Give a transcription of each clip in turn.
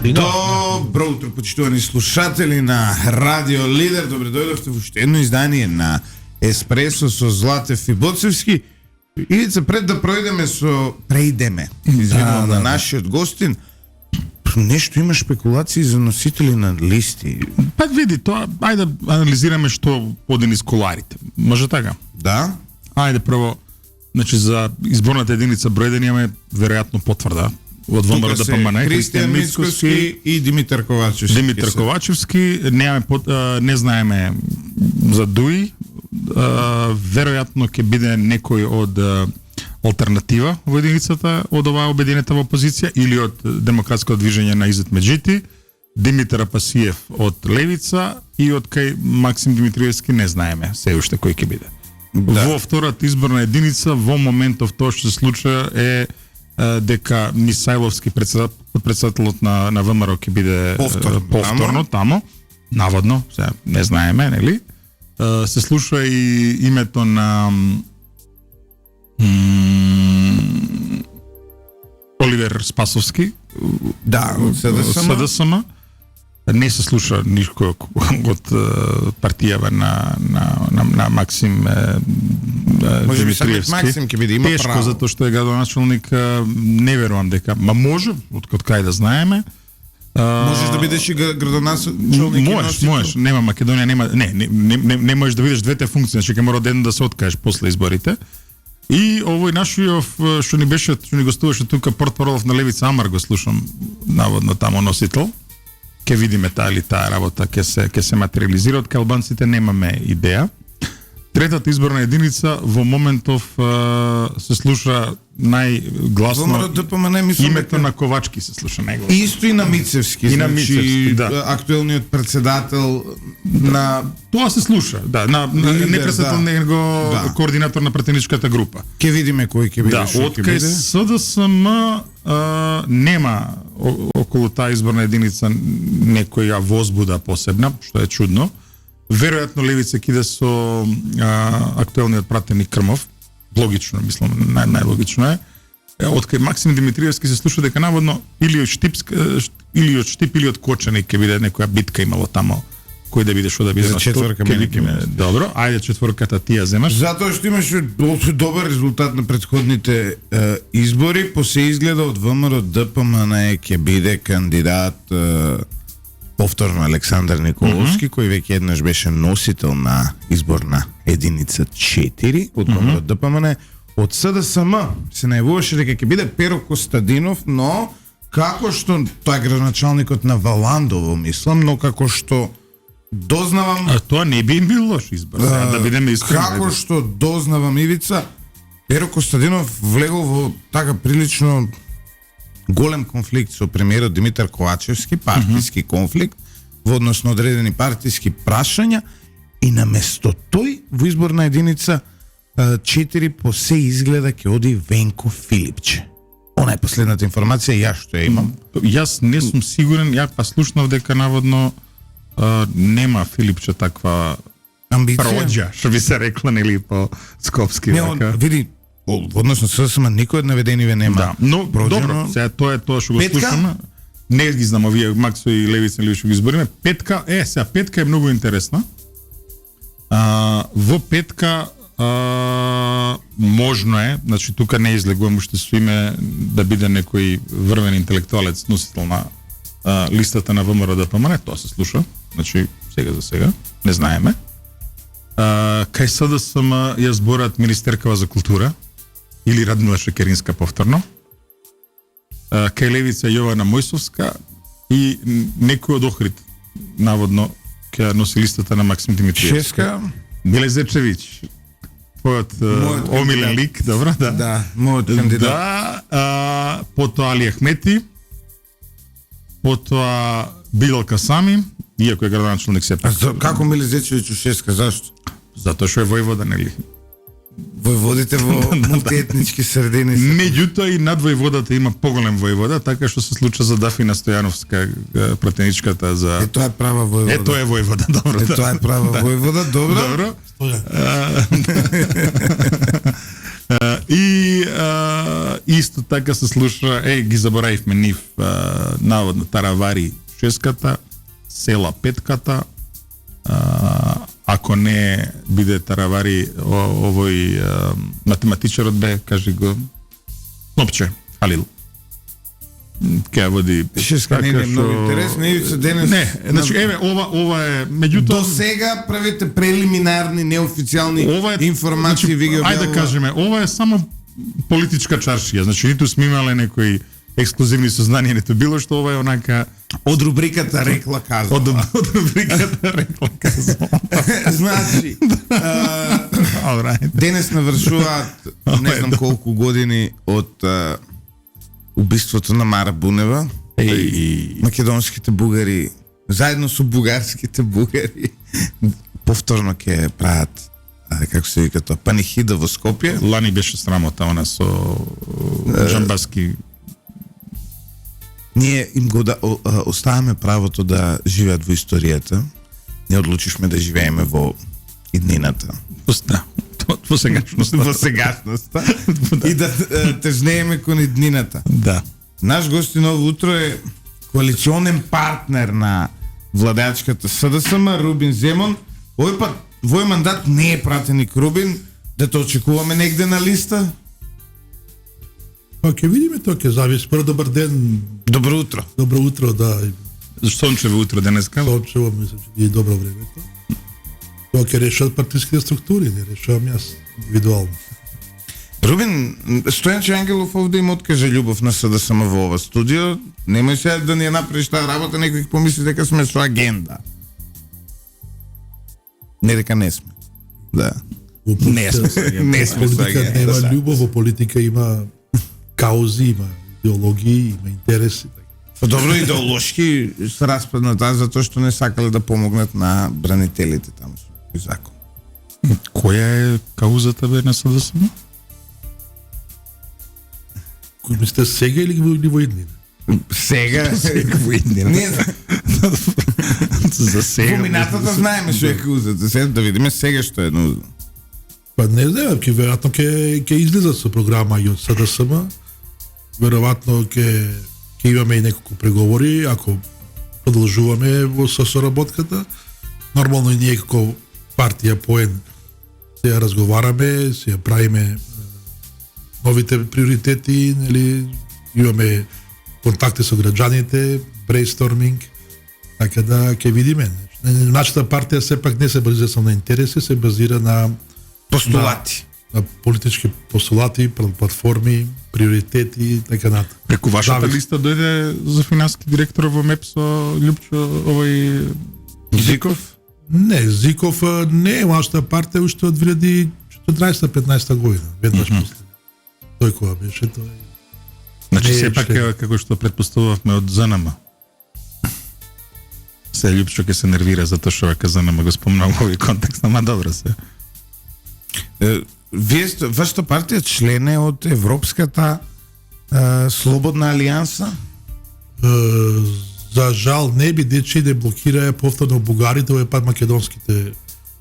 Добро утро, почитувани слушатели на Радио Лидер. Добре дојдовте во уште едно издание на Еспресо со Златев и Боцевски. Ивица, пред да преидеме на нашиот гостин, нешто има шпекулации за носители на листи. Па види тоа, ајде да анализираме што оди низ коларите. Може така? Да? Ајде прво, значи за изборната единица број 1 имаме веројатно потврда од ВМРО ДПМН, Христијан Мицкоски и Димитар Ковачевски. Димитар Ковачевски, не знаеме за ДУИ, веројатно ќе биде некој од алтернатива во единицата од оваа обединета во опозиција или од Демократско движење на Изет Меджити, Димитар Апасиев од Левица и од кај Максим Димитриевски не знаеме се уште кој ќе биде. Да. Во втората изборна единица во моментов тоа што се случува е дека Мисајловски председателот на ВМРО ќе биде повторно тамо, наводно, сега не знаеме, нели? Се слуша и името на Оливер Спасовски, да, од СДСМ. Не се слуша никој од партијава на Максим Димитриевски. Максим ќе биде, има тешко, право. затоа што е градоначалник, не верувам дека, може, од кај да знаеме. Можеш да бидеш и градоначалник. Можеш, нема Македонија, нема, не можеш да видиш двете функции, значи ќе мора ден да се откажеш после изборите. И овој нашиот што ни гостуваше тука портпаролов на Левица Амар, го слушам наводно тамо носител. Ке видиме таа работа ќе се материализира, од албанците немаме идеја. Третата изборна единица во моментов се слуша најгласно името на Ковачки се слуша најгласно. Исто и на Мицевски, и на Мицевски, да. Актуелниот председател на тоа се слуша, да, на не председател, него координатор на пратеничката група. Ке видиме кој ќе биде. Да, од кај СДСМ нема околу таа изборна единица некоја возбуда посебна, што е чудно. Веројатно Левица киде со актуелниот пратеник Крмов. Логично, мислам, најлогично е. Од кај Максим Димитриевски се слуша дека наводно или од Штип или од Кочани ќе биде некоја битка имало тамо. Кој да биде, што да биде. За четворка добро, ајде четворката ти ја земаш. Затоа што имаше добар резултат на претходните избори, по се изгледа од ВМРО ДПМН ќе биде кандидат повторно Александар Николовски, кој веќе еднаш беше носител на изборна единица 4 од ВМРО ДПМН. Од СДСМ се најавуваше дека ќе биде Перо Костадинов, но како што тоа е градоначалникот на Валандово, мислам, но како што дознавам... тоа не би им бил лош избор, да бидеме искрени. Како што дознавам, Ивица, Перо Костадинов влегол во така прилично голем конфликт со премиерот Димитар Ковачевски, партиски конфликт во однос на одредени партиски прашања, и наместо тој во изборна единица 4 по се изгледа ќе оди Венко Филипче. Она е последната информација, ја што ја имам. Јас не сум сигурен, ја па слушнав дека наводно нема Филипче таква амбиција, проđа, што би се рекла, нели, по скопски. Види, односно СДСМ никој од наведениве нема. Да, но добро, сега тоа е тоа што го слушаме. Не ги знам овие Максо и Левица или што ги избориме. Петка е многу интересна. Во петка можно е, значи тука не излегувам уште со име да биде некој врвен интелектуалец носител на листата на ВМРО ДПМН, тоа се слуша. Значи сега за сега не знаеме. Кај СДСМ ја зборат министеркава за култура или Радмила Шекеринска повторно. Кај Левица Јована Мојсовска и некој од Охрид наводно ќе носи листата на Максим Димитриевски. Шеска Белезечевич, твојот омилен лик, добро, да. Да, мојот кандидат. Да, потоа Али Ахмети, потоа Билал Касами, иако е градоначалник се пак. Како Белезечевич у шеска, зашто? Затоа што е војвода, нели? Војводите во мултиетнички средини. Меѓутоа и над војводата има поголем војвода, така што се случа за Дафина Стојановска, пратеничката за... Тоа е права војвода. Тоа е војвода, добро. Тоа е права војвода, добро. Добро. И исто така се слуша, ги заборавивме нив, наводно Таравари 6-ката, Села 5-ката, ако не биде Таравари, овој математичарот бе, кажи го, Опче, Халил. Ке води. Шеска не е многу интересно, и денес. Не, значи еве ова е меѓутоа до сега правите прелиминарни неофицијални информации, значи, ви ги објавува. Ајде да кажеме, ова е само политичка чаршија, значи ниту сме имале некои ексклузивни сознанија, ниту било што, ова е онака од рубриката рекла казала. Од рубриката рекла казала. Значи, денес навршуваат не знам колку години од убиството на Мара Бунева. Македонските бугари, заедно со бугарските бугари, повторно ќе прават, како се вика тоа, панихида во Скопје. Лани беше срамота она со Джамбаски. Ние им го оставаме правото да живеат во историјата. Не одлучишме да живееме во иднината. Да, во сегашноста. Во сегашноста. И да тежнееме кон иднината. Да. Наш гостин ово утро е коалиционен партнер на владеачката СДСМ, Рубин Земон. Овој пат, вој мандат не е пратеник Рубин, да те очекуваме негде на листа? Па ќе видиме, тоа ќе зависи. Прво добар ден. Добро утро. Добро утро, да. Сончево утро денеска. Сончево, мислам, че е добро времето. Тоа ќе решат партиските структури, не решавам јас индивидуално. Рубин, Стојанче Ангелов овде им откаже љубов на СДСМ во ова студио. Немој сега да ни ја направиш таа работа, некој ќе помисли дека сме со агенда. Не дека не сме. Да. Не сме со агенда. Не сме со Политика агенда. нема Да. љубов, во политика има каузи, има идеологии, има интереси. Па добро, идеолошки се распадната затоа што не сакале да помогнат на бранителите таму со некој закон. Која е каузата бе на СДСМ? Кој мислите сега или во иднина? Сега во иднина. Не знам. За сега. Во минатата знаеме што е каузата. Сега да видиме сега што е нужно. Па не знам, веројатно ќе излезат со програма и од СДСМ. Веројатно ќе имаме и неколку преговори, ако продолжуваме со соработката. Нормално и ние како партија поен се ја разговараме, се ја правиме новите приоритети, нели, имаме контакти со граѓаните, брейнсторминг, така да ќе видиме. Нашата партија сепак не се базира само на интереси, се базира на Постулати. на политички постулати, платформи, приоритети и така натаму. Преку вашата Зависи. листа дојде за финансски директор во МЕП со Љупчо овој Зиков? Не, Зиков не е вашата партија уште од 2014-15 година, веднаш после. Тој кога беше, тој Значи Не, сепак ше. е како што претпоставувавме од ЗНМ. Се Љупчо ќе се нервира затоа што века ЗНМ го спомнам во овој контекст, ама добро се. Вие вашата партија член е од Европската Слободна алијанса? за жал не бидејќи не блокираа повторно бугарите, овој пат македонските.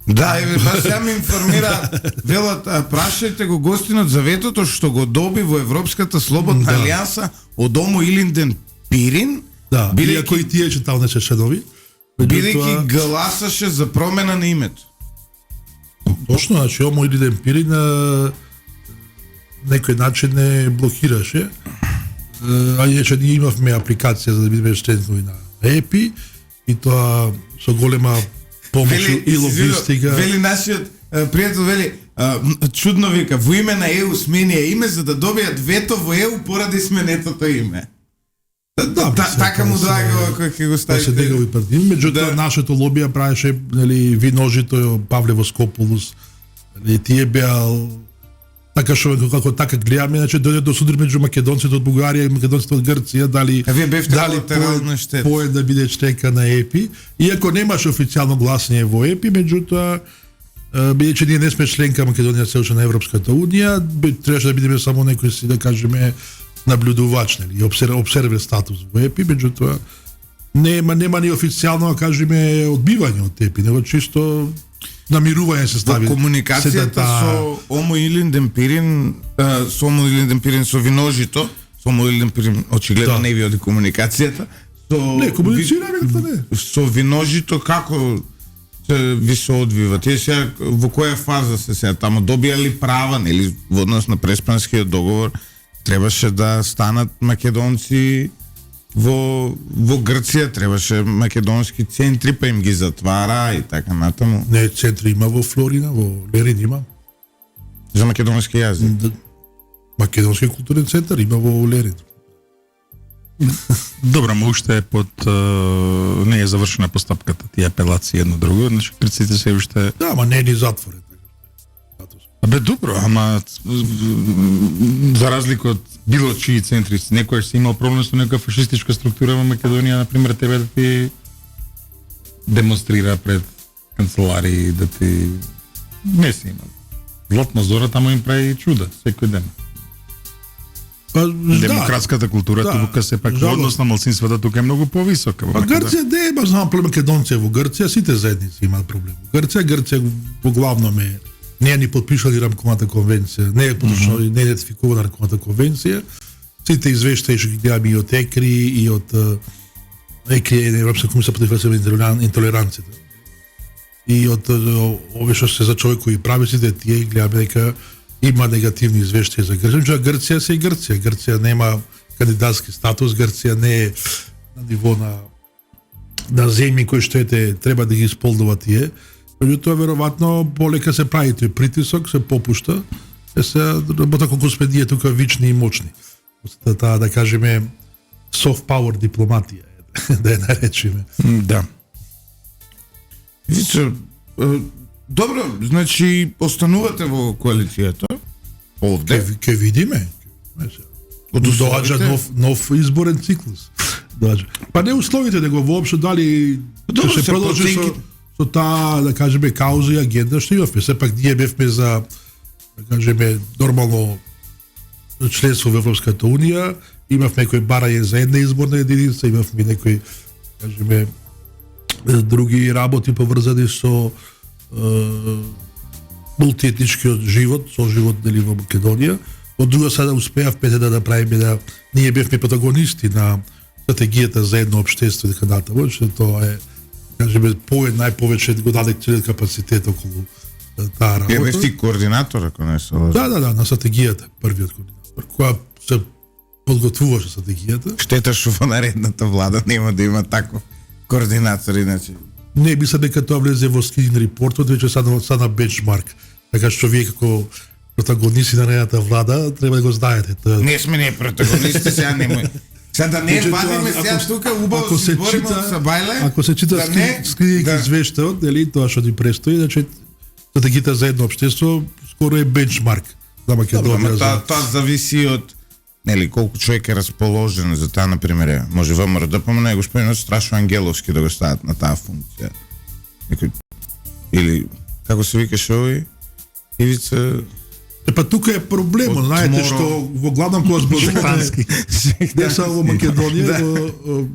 Да, еве, баш сега ме информира, велат, прашајте го гостинот за ветото што го доби во Европската Слободна Да. алијанса од Омо Илинден Пирин, Да, Бидејќи- иако и тие читал не се членови. бидејќи гласаше за промена на името. Точно, значи Омо Илинден Пирин на некој начин не блокираше. А иначе ние имавме апликација за да бидеме членови на ЕПИ и тоа со голема помош и логистика. Вели нашиот пријател, вели, чудно вика, во име на ЕУ сменија име за да добијат вето во ЕУ поради сменетото име. Така му доаѓа кој ќе го Тоа стави. се негови партии. Меѓутоа Да. нашето лобија правеше, нели, виножито Павле Скопулус. Нели, тие беа така што како така гледаме, значи дојде до судар меѓу македонците од Бугарија и македонците од Грција, дали А вие бевте колатерална штета. поен да биде членка на ЕПИ, иако немаше официјално гласање во ЕПИ, меѓутоа бидејќи ние не сме членка Македонија се уште на Европската унија, требаше да бидеме само некој си да кажеме наблюдувач, нели, и обсервер статус во ЕПИ, меѓутоа нема ни официјално да кажеме одбивање од ЕПИ, него чисто намирување се Во стави. комуникацијата со Омо Илинден Пирин, со Омо Илинден Пирин со Виножито, со Омо Илинден Пирин очигледно не ви оди комуникацијата. Со Не, комуницираме не. Со Виножито како се ви се одвива? Тие сега во која фаза се сега таму добија ли права, нели во однос на Преспанскиот договор требаше да станат македонци во Грција, требаше македонски центри па им ги затвара и така натаму. Не, центри има во Флорина, во Лерин има. За македонски јазик. Македонски културен центар има во Лерин. Добро, ма уште е не е завршена постапката тие апелации едно друго, значи грците се уште. Да, ама не е ни затворен. Абе добро, ама за разлика од било чии центри, некојаш си имал проблем со некоја фашистичка структура во Македонија, например, тебе да ти демонстрира пред канцеларии, да ти не си имал. Златна зора таму им прави чуда секој ден. Па, Демократската култура тука се пак во однос на малцинствата тука е многу повисока. Па Грција не е баш знам проблем македонци во Грција, сите заедници имаат проблем. Грција во главном е не е ни подпишали рамковата конвенција, не е подпишала, не е ратификувана рамковата конвенција. Сите извештаи што ги гледаме и од ЕКРИ и од ЕКРИ е Европска комисија против интолеранцијата. И од овие што се за човекови прави, сите тие гледаме дека има негативни извештаи за Грција. Грција се и Грција. Грција нема кандидатски статус, Грција не е на ниво на земји кои што треба да ги исполнува тие. Меѓутоа, веројатно, полека се прави тој притисок, се попушта, се работа колку сме ние тука вични и мочни. Таа, да кажеме, soft power дипломатија, да ја наречеме. Да. Вице, добро, значи, останувате во коалицијата, овде. Ке видиме. Доаѓа нов изборен циклус. Па не условите да го воопшто дали ќе се продолжи со таа, да кажеме, кауза и агенда што имавме. Сепак ние бевме за, да кажеме, нормално членство во Европската Унија, имавме некои барање за една изборна единица, имавме некои, кажеме, други работи поврзани со мултиетничкиот живот, со живот дали во Македонија. Од друга страна успеавме да направиме да ние бевме протагонисти на стратегијата за едно општество и така натаму, што тоа е, кажеме, најповеќе го даде целиот капацитет околу таа работа. Бев ти координатор, ако не се лажам. Да, на стратегијата, првиот координатор, која се подготвуваше стратегијата. Штета што во наредната влада нема да има таков координатор, иначе. Не, мислам дека тоа влезе во скрин репортот, веќе сада бенчмарк. Така што вие како протагонисти на наредната влада треба да го знаете. Не сме не протагонисти, сега немој. Сега да не бавиме сега тука убаво се бориме од Сабајле. Ако се чита скрининг извештајот, нели тоа што ни престои, значи стратегијата за едно општество скоро е бенчмарк за Македонија. Тоа зависи од нели колку човек е расположен за таа, например, може ВМРО да помне господинот Страшо Ангеловски да го стават на таа функција. Или како се викаше овој Ивица. Па тука е проблемот, знаете што во главном кога зборуваме не само во Македонија,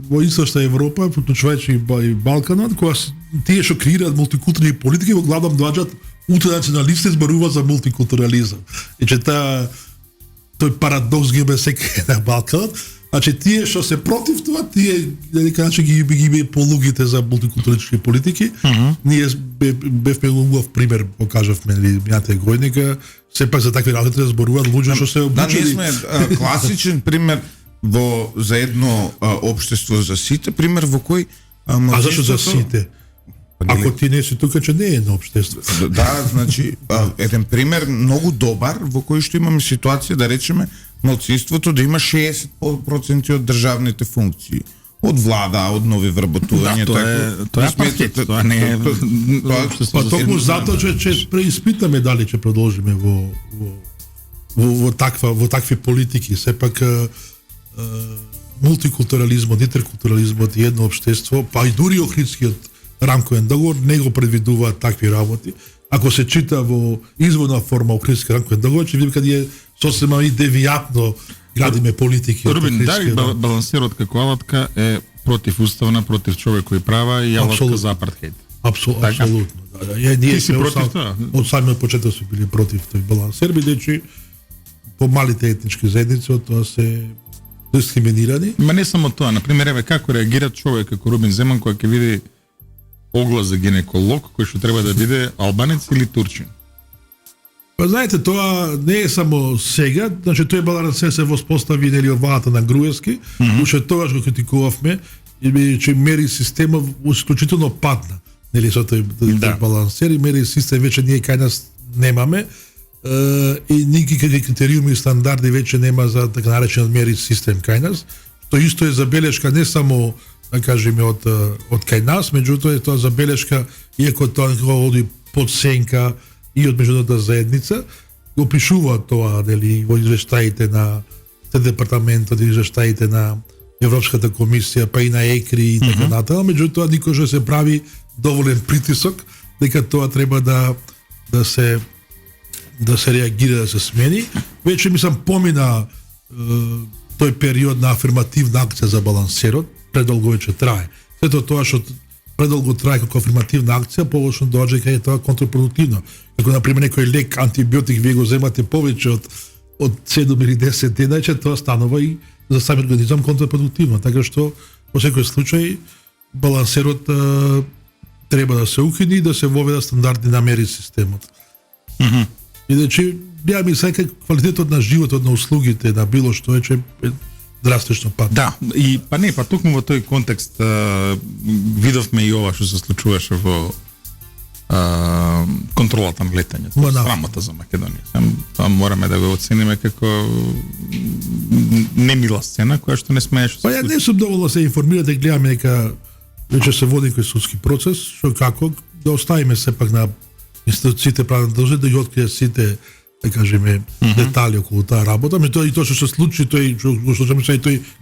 во Источна Европа, вклучувајќи и Балканот, кога тие што креираат мултикултурни политики во главном доаѓаат ултранационалисти зборуваат за мултикултурализам. И че тој парадокс ги има секаде на Балканот, значи тие што се против тоа, тие значи ги полугите за мултикултуралистички политики. Ние бевме убав пример, покажавме минатите години, сепак за такви работи да зборуваат луѓе што се обучени. Да, ние сме класичен пример за едно општество за сите, пример во кој А зашто за сите? Ако ти не си тука, че не е едно општество. Да, значи, еден пример многу добар во кој што имаме ситуација, да речеме, малцинството да има 60% од државните функции. Од влада, од нови вработувања, тоа е апартеид, тоа не е Па токму затоа че преиспитаме дали ќе продолжиме во такви политики. Сепак мултикултурализмот, интеркултурализмот и едно општество, па и дури Охридскиот рамковен договор не го предвидуваат такви работи. Ако се чита во изводна форма Охридски рамковен договор, ќе видиме каде е сосема и девијатно градиме политики. Рубин, дали балансирот како алатка е против уставна, против човекови права и алатка за апартхеид. Апсолутно, Ние Ти си сме против тоа? од самиот почеток сме били против тој балансер, бидејќи по малите етнички заедници од тоа се дискриминирани. Ма не само тоа, на пример, еве како реагира човек како Рубин Земан кога ќе види оглас за гинеколог кој што треба да биде албанец или турчин? Па знаете, тоа не е само сега, значи тој балансер се воспостави нели од владата на Груевски, уште тогаш го критикувавме, че мери системот исклучително падна, нели со тој балансер и мери систем веќе ние кај нас немаме. И никакви критериуми и стандарди веќе нема за така наречен мери систем кај нас, што исто е забелешка не само да кажеме од кај нас, меѓутоа е тоа забелешка иако тоа некако оди под сенка и од меѓународната заедница, го пишува тоа нели во извештаите на департаментот, извештаите на Европската комисија, па и на ЕКРИ и така натаму, меѓутоа никогаш се прави доволен притисок дека тоа треба да се реагира, да се смени. Веќе мислам помина тој период на афирмативна акција за балансерот, предолго веќе трае. Сето тоа што предолго трае како афирмативна акција, повошно доаѓа кај тоа контрапродуктивно. Како на пример некој лек антибиотик вие го земате повеќе од 7 или 10 дена, че тоа станува и за самиот организам контрапродуктивно. Така што во секој случај балансерот треба да се укине и да се воведат стандарди на мери системот. Иначе ја ми сека квалитетот на животот, на услугите, на било што е, че е драстично пат. Да, и па токму во тој контекст видовме и ова што се случуваше во контролата на летањето. Срамота за Македонија. Тоа мораме да го оцениме како немила сцена која што не смееше. Па ја не сум доволно се информирам, да гледаме дека веќе се води некој судски процес, што како да оставиме сепак на институциите правна должност да ги откријат сите, да кажеме, детали околу таа работа, меѓутоа и тоа што се случи, тој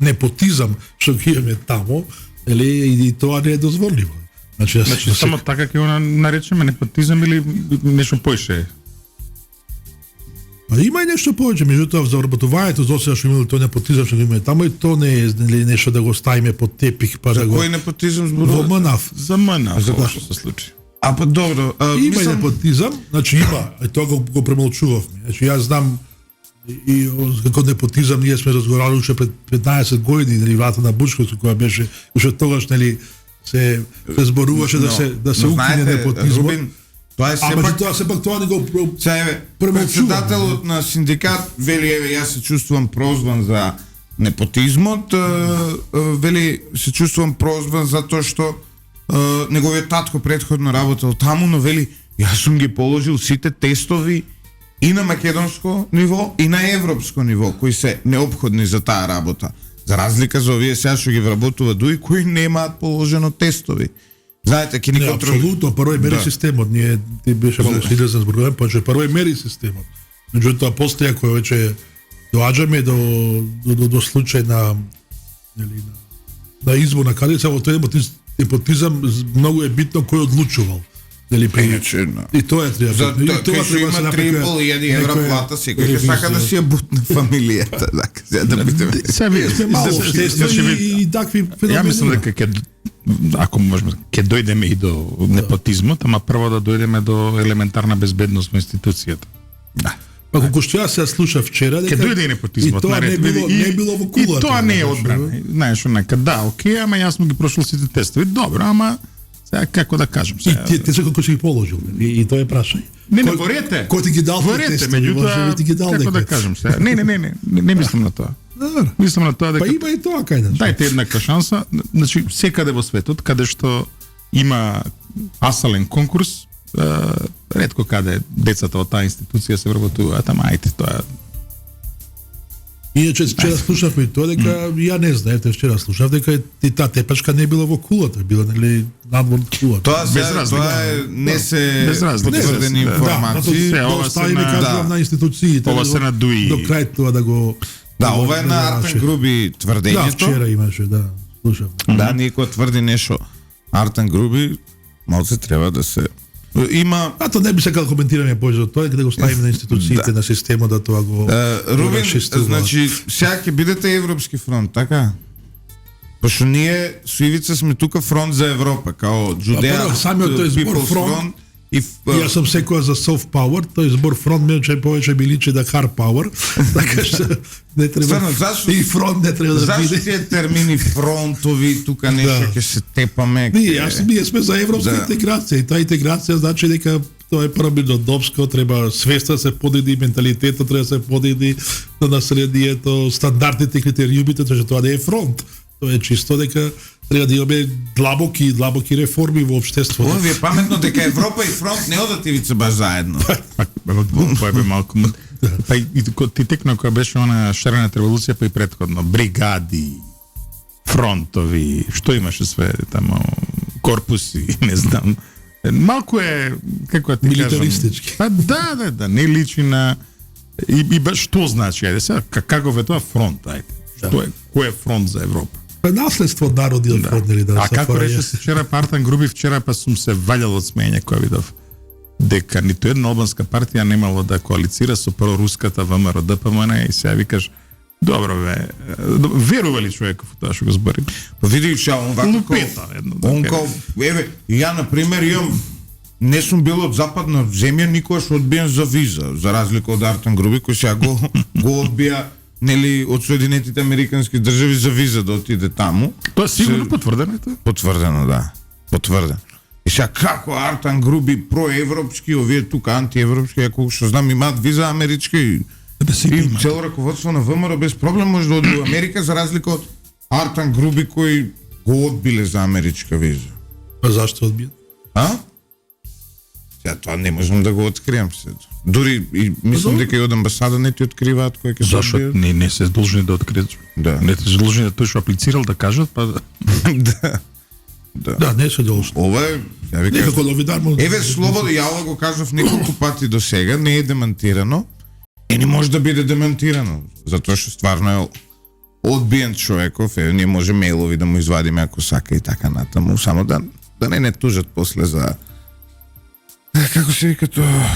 непотизам што ги имаме таму, и тоа не е дозволиво. Значи само така ќе го наречеме непотизам или нешто поише? Па има и нешто повеќе, меѓутоа за вработувањето за сега што имаме тој непотизам што го имаме таму, и тоа не е нешто да го ставиме под тепих, па да го. Кој непотизам зборува? Во МНАФ. За МНАФ што се случи. А па добро, има и непотизам, значи има, и тоа го премолчувавме. Значи јас знам и како непотизам ние сме разговарали уште пред 15 години, нели врата на Бучковски која беше уште тогаш нели се зборуваше да се укине непотизмот. Тоа е сепак тоа не го председателот на синдикат вели еве јас се чувствувам прозван за непотизмот, вели се чувствувам прозван затоа што неговиот татко претходно работел таму, но вели јас сум ги положил сите тестови и на македонско ниво и на европско ниво кои се неопходни за таа работа. За разлика за овие сега што ги вработува дуи кои немаат положено тестови. Знаете, ќе ни контролира. Апсолутно, прво е мери системот, ние ти беше малку сериозен зборувам, поче прво е мери системот. Меѓутоа после ако веќе доаѓаме до случај на нели на избор на кандидат, во тој непотизам многу е битно кој одлучувал. Нели и тоа е треба. И тоа треба да се направи. 3.500 евра плата секој ќе сака да си ја бутне фамилијата, така, да бидеме. Сега вие малку и такви феномени. Ја мислам дека ако можеме ќе дојдеме и до непотизмот, ама прво да дојдеме до елементарна безбедност во институцијата. Да. Па колку што јас се слуша вчера дека ќе дојде и непотизмот, и тоа не било во кулата. И тоа не е одбрана. Знаеш, онака, да, окей, ама јас сум ги прошол сите тестови. Добро, ама сега како да кажам сега. И ти се колку си ги положил, и тоа е прашање. Не, ворете. Кој ти ги дал тестови? Меѓутоа, како да кажам сега. Не мислам на тоа. Мислам на тоа дека па има и тоа кај нас. Дајте еднаква шанса, значи секаде во светот каде што има асален конкурс, ретко каде децата од таа институција се вработуваат, ама ајте тоа. Иначе вчера слушавме тоа дека ја не знаев, вчера слушав дека и таа тепачка не била во кулата, била нели надвор кулата. Тоа е не се потврдени информации. Ова се на институциите. Ова се на дуи. До крај тоа да го. Да, ова е на Артен Груби тврдењето. Да, вчера имаше, да. Слушав. Да, никој тврди нешто. Артен Груби малце треба да се има. А тоа не би сакал коментираме повеќе за тоа, дека да го ставиме на институциите, на системот да тоа го. Рубин, значи сега ќе бидете Европски фронт, така? Пошто ние со Ивица сме тука фронт за Европа, као Джудеа, самиот тој збор фронт Јас сум секоја за soft power, тој збор фронтмен че повеќе би личи да hard power, така што не треба. Стварно, зашто и фронт не треба да биде. Зашто тие термини фронтови, тука нешто ќе се тепаме? Ние сме за европска интеграција и таа интеграција значи дека тоа е парамидодопско, треба свеста се подиди, менталитетот треба се подиди на населението, стандардите, критериумите, тоа тоа не е фронт. Тоа е чисто дека треба да имаме длабоки реформи во општеството. Ова ви е паметно дека Европа и фронт не одат ивица баш заедно. Тоа бе малку. Па и ти текна која беше она шарената револуција, па и претходно бригади, фронтови, што имаше све тамо, корпуси, не знам. Малку е, како да ти милитаристички. Па да, не личи на и што значи, ајде сега, каков е тоа фронт, ајде. Што е, кој е фронт за Европа? Па наследство од народниот фронт, нели да. А како рече вчера Партан Груби, вчера па сум се валјал од смеење кога видов дека ниту една албанска партија немало да коалицира со проруската ВМРО ДПМН и сега викаш добро бе, верува ли човеков тоа што го збори? Па види ша он вака Лупета едно. еве, ја на пример имам не сум бил од западна земја никогаш одбиен за виза, за разлика од Артан Груби кој сега го одбија нели од Соединетите Американски држави за виза да отиде таму. Тоа сигурно потврдено е тоа? Потврдено, да. Потврдено. И сега како Артан Груби проевропски, овие тука антиевропски, ако што знам имаат виза америчка и цело раководство на ВМРО без проблем може да оди во Америка за разлика од Артан Груби кој го одбиле за америчка виза. Па зашто одбија? А? Сега тоа не можам да го открием се. Дури и мислам дека и од амбасада не ти откриваат кој ќе се Зашто одбие. не се должни да откријат. Да. Не се должни да тој што аплицирал да кажат, па Да. Да, не се должни. Ова е, ја ви Некако кажам, новидар може. еве слободно, ја ова го кажав неколку пати до сега, не е демантирано и не може да биде демантирано, затоа што стварно е одбиен човеков, ние може мејлови да му извадиме ако сака и така натаму, само да не тужат после за како се вика тоа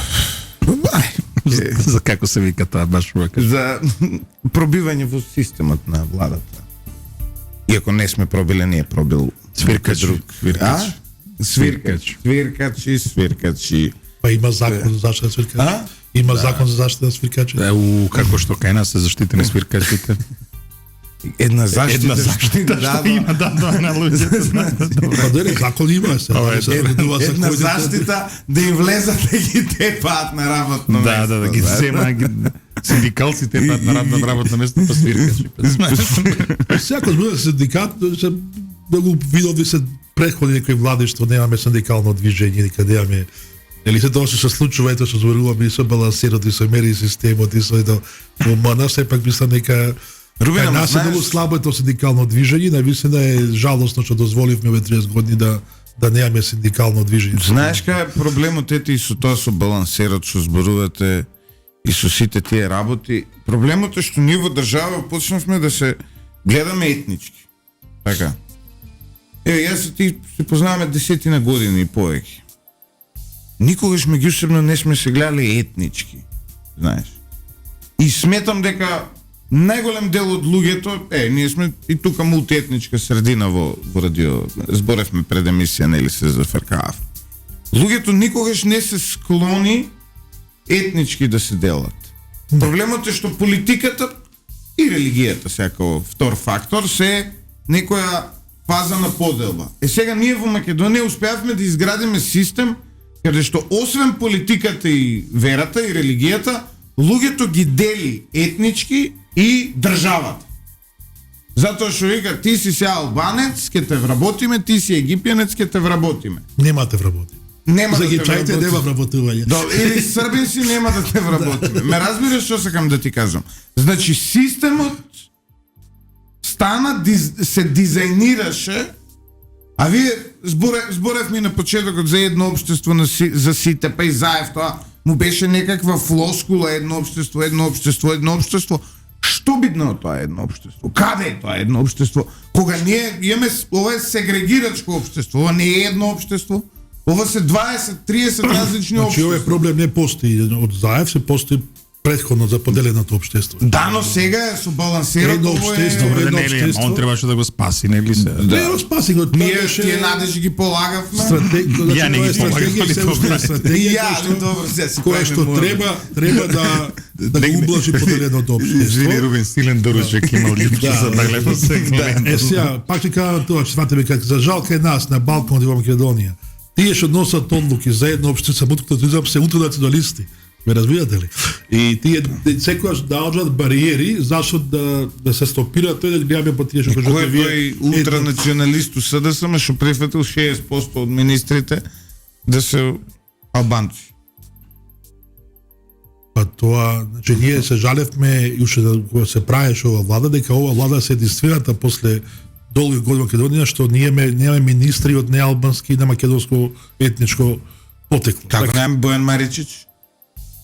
за како се вика таа баш вака. за пробивање во системот на владата. Иако не сме пробиле, не е пробил Свиркач. А? Свиркачи. Па има закон за заштита на свиркачи. А? Има закон за заштита на свиркачи. Како што кај нас се заштитени свиркачите. Една заштита. Што има да на луѓето. Па да закон има се. Една заштита да им влезат да ги тепаат на работно место. Да ги зема синдикалците тепаат на работно место па свиркачи. Секој збор синдикат се многу видови се претходни некои влади што немаме синдикално движење, никаде немаме. Или се тоа што се случува, ето што зборуваме и со балансирот и со мери системот и со ето МН, сепак мислам дека Рубина, нас е многу слабо ето синдикално движење, навистина е жалосно што дозволивме овие 30 години да немаме синдикално движење. Знаеш кај е проблемот ете и со тоа со балансерот што зборувате и со сите тие работи? Проблемот е што ние во држава почнавме да се гледаме етнички. Така. Еве, јас и ти се познаваме 10 години и повеќе. Никогаш меѓусебно не сме се гледали етнички, знаеш. И сметам дека најголем дел од луѓето, ние сме и тука мултиетничка средина во радио, зборевме пред емисија, нели се зафркав. Луѓето никогаш не се склони етнички да се делат. Проблемот е што политиката и религијата, секако втор фактор, се некоја фаза на поделба. Сега ние во Македонија успеавме да изградиме систем каде што освен политиката и верата и религијата, луѓето ги дели етнички и државата. Затоа што вика, ти си се албанец, ке те вработиме, ти си египјанец, ке те вработиме. Нема те вработи. Нема За да те египтяните вработиме. нема вработување. Или србин си нема да те вработиме. Ме разбираш што сакам да ти кажам? Значи системот стана, се дизајнираше, а вие зборевме на почетокот за едно општество за сите, па и заев тоа му беше некаква флоскула, едно општество. Што бидно тоа едно општество? Каде е тоа едно општество? Кога ние имаме, ова е сегрегирачко општество, ова не е едно општество, ова се 20-30 различни Значи овој општества. проблем не постои од заев, се постои претходно за поделеното општество. Да, но сега е со балансирано. Едно општество, Добре, едно не, општество. он трябваше да го спаси, не ли се? Не, спаси го. Ние тие надежи ги полагавме. Ја не ги полагам, али добре. Ја, добро, се си која што треба да го ублажи поделеното општество. Извини, Рубен, силен доручек имал липки за да гледа сегмент. Сега, пак ќе кажам тоа, што сватиме како за жал кај нас на Балканот и во Македонија. Тие што носат одлуки за едно општество, муткото се ултранационалисти. Ме разбирате ли? И тие секогаш наоѓаат бариери зашто да се стопира тој да гледаме по тие што кажувате Кој вие. тој ултранационалист у СДСМ што прифатил 60% од министрите да се албанци. Па тоа, значи ние се жалевме и уште кога се правеше ова влада дека ова влада се единствената после долги години Македонија што ние немаме министри од неалбански и на македонско етничко потекло. Како немаме Бојан Маричич?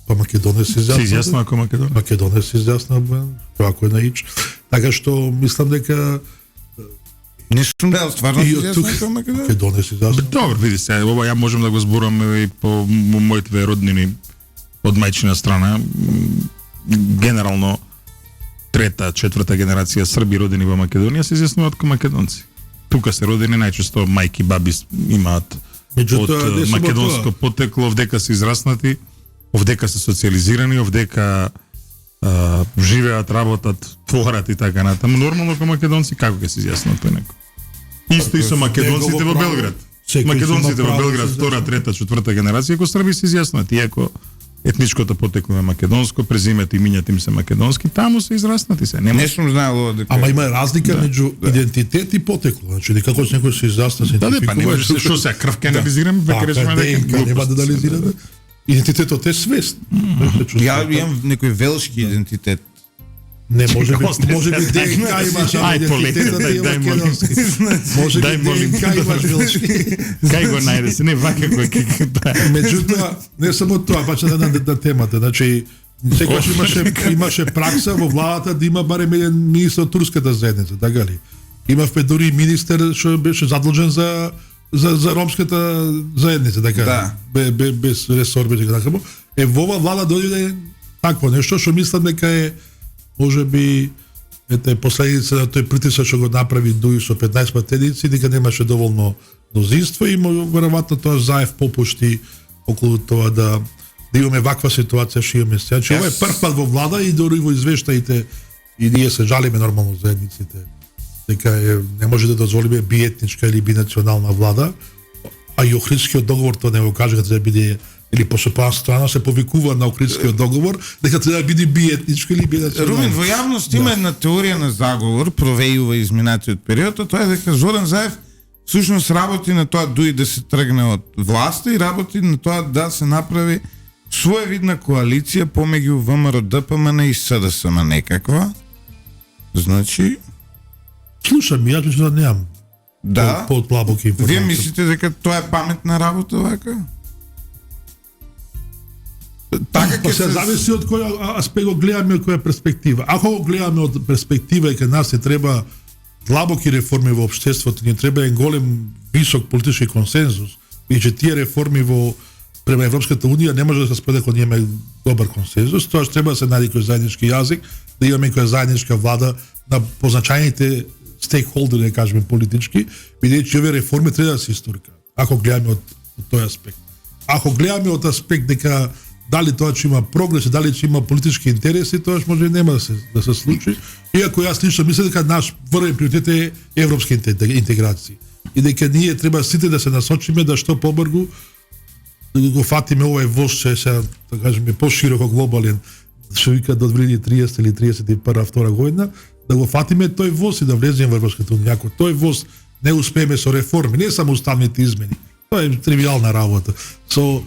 Па Македонија се Се изјасна ако Македонија. Македонија се изјасна, тоа кој на ич. Така што мислам дека Не сум дал, стварно и се од тук изјасна како Македонија. Македонија се изјасна. Добро, види се, ова ја можем да го зборувам и по моите две роднини од мајчина страна. Генерално трета, четврта генерација Срби родени во Македонија се изјаснуваат како македонци. Тука се родени најчесто мајки, баби имаат Меѓутоа, не од само македонско тоа. потекло, овдека се израснати, овдека се социализирани, овдека живеат, работат, творат и така натаму. Нормално како македонци како ќе се изјаснат тој некој? Исто и со македонците негово во право. Белград. Секој Македонците има во право Белград, да се втора, изјасни. трета, четврта генерација, како Срби се изјаснат, иако етничкото потекло е македонско, презимето и имињата им се македонски, таму се израснати се. Нема Не сум знаел ова дека. Ама има разлика меѓу идентитет и потекло. Значи, некако некој се изјасна, се Да, не, па не може се што се крв ке анализираме, веќе речеме дека нема да анализираме. Идентитетот е свест. Ја имам некој велшки идентитет. Не, може би Ај, ДНК имаш, ама Ај, поле, идентитетот е дај, молим. македонски. Може би Дај, молим. ДНК имаш велшки. Кај го најде се, не вака кој Меѓутоа, не само тоа, паче на темата. Значи, секогаш имаше пракса во владата да има барем еден министр од турската заедница, така ли? Имавме дури министер што беше задлужен за ромската заедница, така. Да. Без ресор беше така. Во ова влада дојде такво нешто што мислам дека е можеби последица на тој притисок што го направи Дуј со 15 патеници, дека немаше доволно мнозинство и веројатно тоа заев попушти околу тоа да имаме ваква ситуација што имаме сега. Значи, ова е прв пат во влада и дори во извештаите и ние се жалиме нормално заедниците дека не може да дозволиме биетничка или бинационална влада, а и Охридскиот договор тоа не го кажа дека да биде или по страна се повикува на Охридскиот договор дека треба да биде биетничко или бинационално. Румен, во јавност има една теорија на заговор, провејува изминатиот период, а тоа е дека Зоран Заев всушност работи на тоа Дуј да се тргне од власта и работи на тоа да се направи своевидна коалиција помеѓу ВМРО ДПМН и СДСМ некаква. Значи, Слушам, јас мислам да немам да. подлабоки информации. Вие мислите дека тоа е паметна работа вака? Така Па ќе се се зависи од која аспект го гледаме, од која перспектива. Ако го гледаме од перспектива и кај нас не треба длабоки реформи во општеството, ни треба еден голем висок политички консензус, и че тие реформи према Европската унија не може да се споделат ако имаме добар консензус, тоа што треба да се најде кој заеднички јазик, да имаме која заедничка влада на позначајните стейкхолдери, да кажеме политички, бидејќи овие реформи треба да се истуркаат. Ако гледаме од тој аспект. Ако гледаме од аспект дека дали тоа ќе има прогрес, дали ќе има политички интереси, тоа може нема да се случи. Иако јас лично мислам дека наш први приоритет е европски интеграции. И дека ние треба сите да се насочиме да што побрзо да го фатиме овој воз, че се, да кажеме, пошироко глобален, што вика до 2030 или 31-2 година, да го фатиме тој воз и да влеземе во Европската унија. Ако тој воз не успееме со реформи, не само уставните измени, тоа е тривијална работа. Со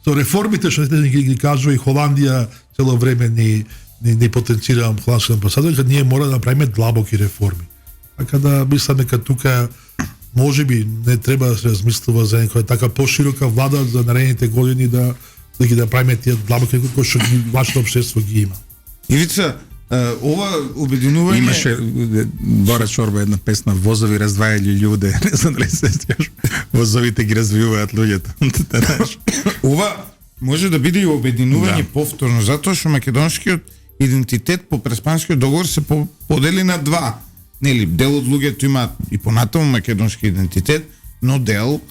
реформите што ги кажува и Холандија цело време ни потенцирам холандскиот амбасадор, дека ние мора да направиме длабоки реформи. Така да мислам дека тука можеби не треба да се размислува за некоја така поширока влада за наредните години да ги направиме тие длабоки кои што вашето општество ги има. Ивица, ова обединување Имаше Бора Чорба една песна Возови раздвајају људе. Не знам дали се сеќаш. Возовите ги развиваат луѓето. ова може да биде и обединување Да. повторно, затоа што македонскиот идентитет по Преспанскиот договор се подели на два. Нели, дел од луѓето имаат и понатаму македонски идентитет, но дел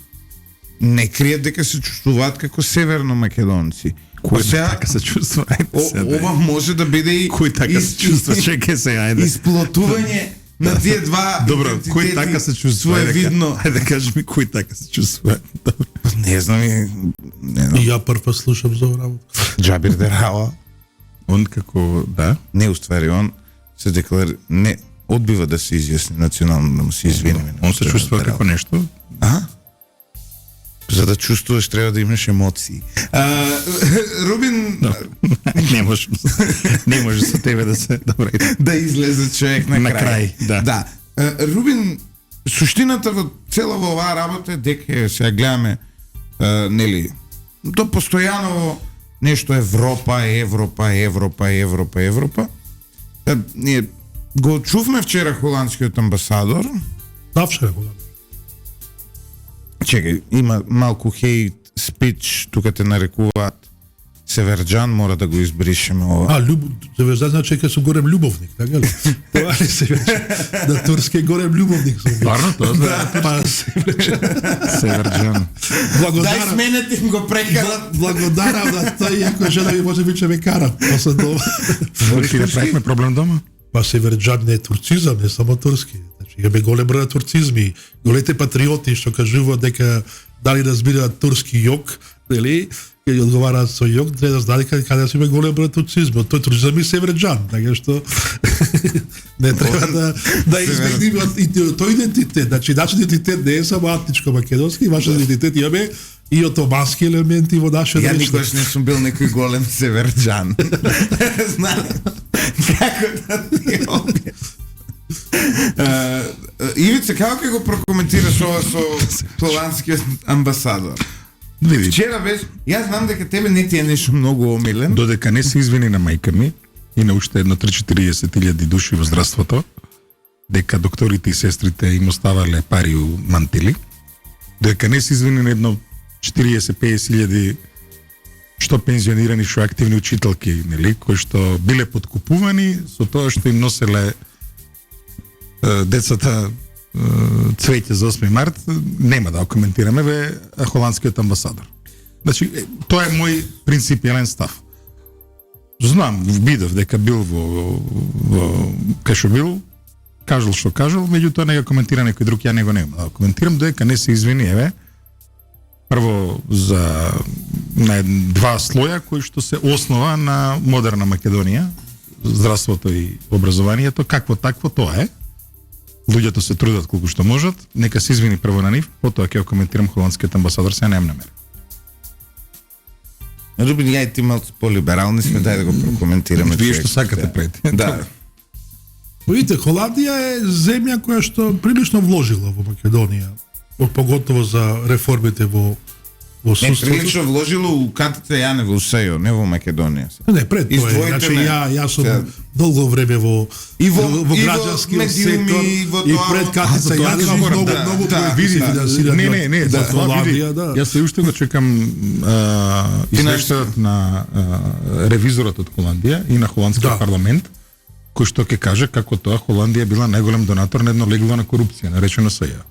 не кријат дека се чувствуваат како северно македонци. Кој Сега, така се чувства? Ајде сега. ова може да биде и Кој така се чувства? Чекај сега, ајде. Исплотување на тие два Добро, идентитети кој така се чувства? Ајде, своевидно. Ајде кажи ми кој така се чувства. Добро. Не знам, не знам. И ја прва слушам за оваа работа. Джабир Дерхала, Он како, да, не уствари, он се не одбива да се изјасни национално, да му се извини. он се чувства како нешто. А? За да чувствуваш треба да имаш емоции. Рубин Не може со тебе да се добре. да излезе човек на На крај. крај, да. Рубин, суштината во цела во оваа работа е дека сега гледаме нели до постојано нешто Европа. Ние го чувме вчера холандскиот амбасадор. Навчера кога. Чекај, има малку хейт спич, тука те нарекуваат Северџан, мора да го избришеме ова. Северџан значи дека сум горем љубовник, така ли? Тоа не се на турски горем љубовник сум. Стварно тоа? Да, па Северџан. Дај благодарам. сменете им го прекарат. Благодарам на тој, иако жена ми може би ќе ме кара после тоа. Ти да правихме проблем дома? Па Северџан не е турцизам, не само турски. Значи, имаме голем број на турцизми. Голете патриоти што кажуваат дека дали разбираат турски јок, нели? Кај одговараат со јок, треба да знаат каде се има голем број турцизми. Тој турцизам е Северџан, така што не треба да избегнеме тој идентитет. Значи, нашиот идентитет не е само етничко македонски, вашиот идентитет имаме и отомански елементи во нашиот Ја речник. никогаш не сум бил некој голем Северџан. Знаем како да ти објаснам. Ивица, како ќе го прокоментираш ова со холандскиот амбасадор? Види, Вчера беше, јас знам дека тебе не ти е нешто многу омилен. додека не се извини на мајка ми и на уште едно 3-40 души во здравството, дека докторите и сестрите им оставале пари у мантили, додека не се извини на едно 40-50 што пензионирани, што активни учителки, нели, кои што биле подкупувани со тоа што им носеле децата цвеќе за 8 март, нема да го коментираме холандскиот амбасадор. Значи, тоа е мој принципиелен став. Знам, видов дека бил во кај што бил, кажал што кажал, меѓутоа не го коментира некој друг, ја него нема да го коментирам, додека не се извини, еве, прво за на два слоја кои што се основа на модерна Македонија, здравството и образованието, какво такво тоа е. Луѓето се трудат колку што можат, нека се извини прво на нив, потоа ќе го коментирам холандскиот амбасадор, се немам намер. Рубин, ја и ти малку по-либерални сме, дај да го прокоментираме. Вие човек. што сакате пред. Да. Видите, Холандија е земја која што прилично вложила во Македонија, поготово за реформите во Не, судството. прилично вложило у Катица Јанева, у СЕО, не во Македонија. Не, пред тоа е. Издвоите Значи, ме. ја сум Сега. долго време во И во граѓанскиот медиуми, сектор и во и тоа. пред Катица за тоа Јанева говорам, многу да, многу да, проекти се да. финансирани. Не, од за тоа види. Холандија, да. Јас се уште го чекам извештајот на ревизорот од Холандија и на холандскиот Да. парламент, кој што ќе каже како тоа Холандија била најголем донатор на едно легло на корупција, наречено САЈА.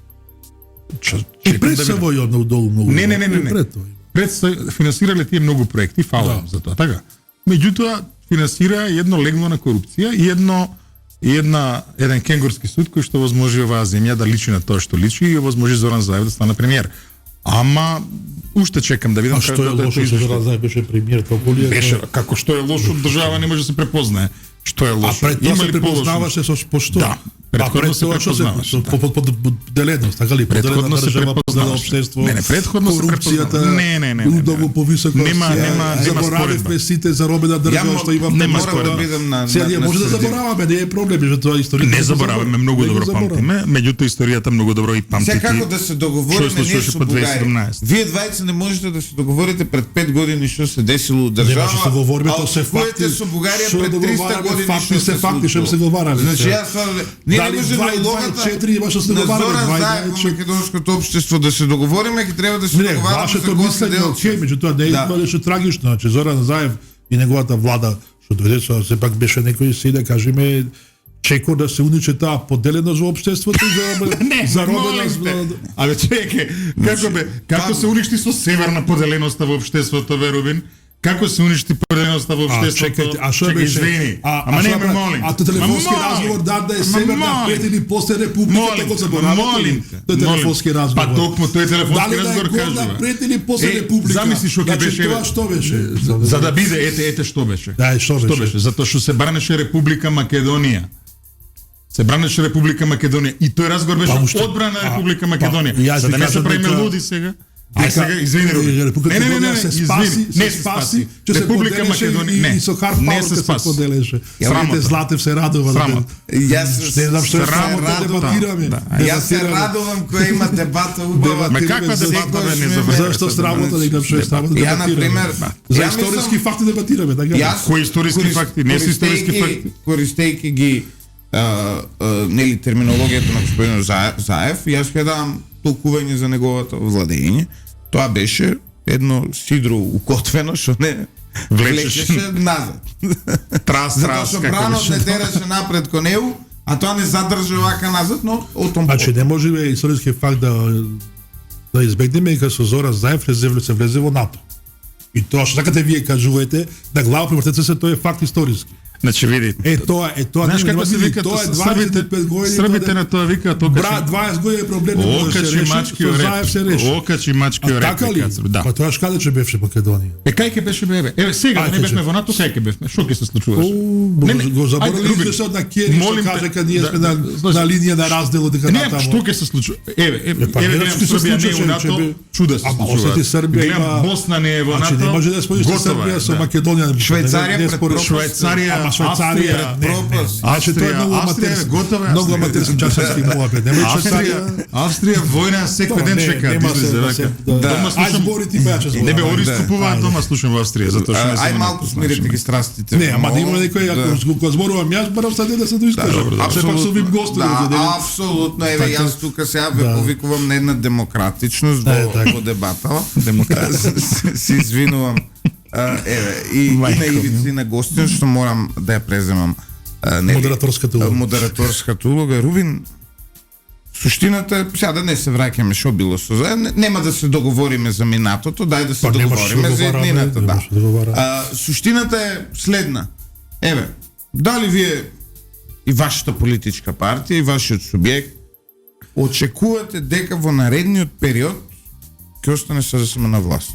И пред се во јодно долу многу. Не. Пред тоа. Пред се финансирале тие многу проекти, фала Да. за тоа, така. Меѓутоа финансира едно легло на корупција и еден кенгурски суд кој што возможи оваа земја да личи на тоа што личи и возможи Зоран Заев да стане премиер. Ама уште чекам да видам А што е лошо што Зоран Заев беше премиер, толку ли е? Беше, како што е лошо, држава не може да се препознае. Што е А лошо? пред тоа Има се ли по-лошо? препознаваше со што? Да, предходно се препознаваше, да. Под поделеност, така ли? Предходно Поделена се држава, поделено препознаваше. општество. Не, предходно се корупцијата, препознаваше. Не. Многу повисоко. Нема Заборавивме споредба. сите заробена држава што има. нема мора да бидам на Сега ние може да средина. забораваме, не е проблем, што тоа историја. Не забораваме, многу добро памтиме, меѓутоа историјата многу добро и памтите. Сега како да се договориме Што се ние случуваше со по Бугарија? 2017? Вие двајца не можете да се договорите пред 5 години што се десило у држава. Нема што се договориме, а тоа се очекувате факти. со Бугарија Што пред 300 договараме води ништо се факти, што случува. се говореле. Значи јас ние не Дали може 2 и 4 имаше да се на договараме, Зоран 2 и Заев во 4. македонското општество да се договориме, ќе треба да се Не, договараме вашето за кој мислење дел. окей, меѓутоа не Да. беше трагично, значи Зоран Заев и неговата влада што дојде со сепак беше некој си да кажеме чеко да се униче таа поделеност во општеството Не, заробеност. молим те. Абе чеке, како се уништи со северна поделеноста во општеството, Верубин? Како се уништи поделеността во општеството? Чекајте, а што Чекај, беше? извини. Ама што не ме направи? молим. А телефонски Ма молим. разговор да е Ма северна молим. пред или после републиката го заборавате. молим те. Тој телефонски Молим. разговор. Па токму тој телефонски Дали да е разговор горна кажува. пред или после република? Замисли што ќе Значи, беше. Тоа што беше? За да биде, ете што беше. Да, што беше? Затоа што се бранеше Република Македонија. Се бранеше Република Македонија и тој разговор беше Па, уште- одбрана на Република па, Македонија. јас За ви да не се кажам правиме дека- луди сега. Дека- Ај сега извини Рубин. Република Македонија се спаси, не се спаси, че се Република поделеше Македонија не. и со hard Не power се се спаси. поделеше. Срамота. Самите Златев се радува. Срамота. Јас Не знам што е се срамота, радувам. дебатираме. Да. Јас се Дебатираме. радувам кога има дебата убава. Ма каква за- дебата бе, не секојаш забравяй. Зашто срамота да играм што е срамота да Ја, дебатираме. например, За ја историски мислам- факти дебатираме, така? Јас Кои историски факти? Не се историски факти. Користејќи ги нели терминологијата на господин Заев, јас ќе дам толкување за неговото владење. Тоа беше едно сидро укотвено што не влечеше назад. Затоа што бранот не тераше напред кон него, а тоа не задржа вака назад, но о том Значи не може бе историски факт да избегнеме дека со Зоран Заев се влезе во НАТО. И тоа што сакате вие кажувате, да глава привртете се, тоа е факт историски. Значи видите. Тоа Знаеш како се вика тоа е србите, 25 години. србите на тоа викаат Брат, 20 години проблем не може да се окачи реши, мачки со Заев се реши. Окачи мачки А така ли? Да. Па тоа каде ќе беше Македонија? Кај ќе беше бебе? Еве сега да не Ајде, бевме че. во НАТО, кај ќе бевме? Што ќе се случуваше? Го заборавили се на Кери што молим те, каже кога ние да, сме на линија на раздел дека Не, натаму. што ќе се случи? Еве, па, гледам што се Србија не е случеше, во НАТО, че бе- чуда се Ама, случуваат. осети Србија Гледам има- Босна не е во Значи НАТО. не може да споредиш готова е, Србија со да. Македонија. Швајцарија Не пред според пропаст. Швајцарија, Ама Швајцарија Австрија, не, пропаст. Значи тоа е многу Австрија е аматерски. готова, Многу Австрија. аматерски часарски муабет. Нема Швајцарија. Австрија војна секој ден чека нема да излезе се- да вака. се- да- Дома Ај слушам. зборите беа Не бе, Орис Да. купуваат дома слушам во Австрија, затоа што не Ај се малку смирите ги страстите. Не, ама да има Много, некој да. ако кога зборувам јас барам саде да се доискажам. добро, добро. Сепак сум им гостувал за ден. Да, апсолутно. Еве, Така, јас тука сега ве да. повикувам на една демократичност така. во дебата. Се извинувам. Еве, и на ивици на гостин што морам да ја преземам. Модераторската улога. Модераторската улога. Рубин, суштината е, сега да не се враќаме што било со заедно, нема да се договориме за минатото, дај да се Па, немаш договориме да за договараме, еднината, да. немаш да договараме. Суштината е следна. Еве, дали вие и вашата политичка партија и вашиот субјект очекувате дека во наредниот период ќе остане СДСМ на власт?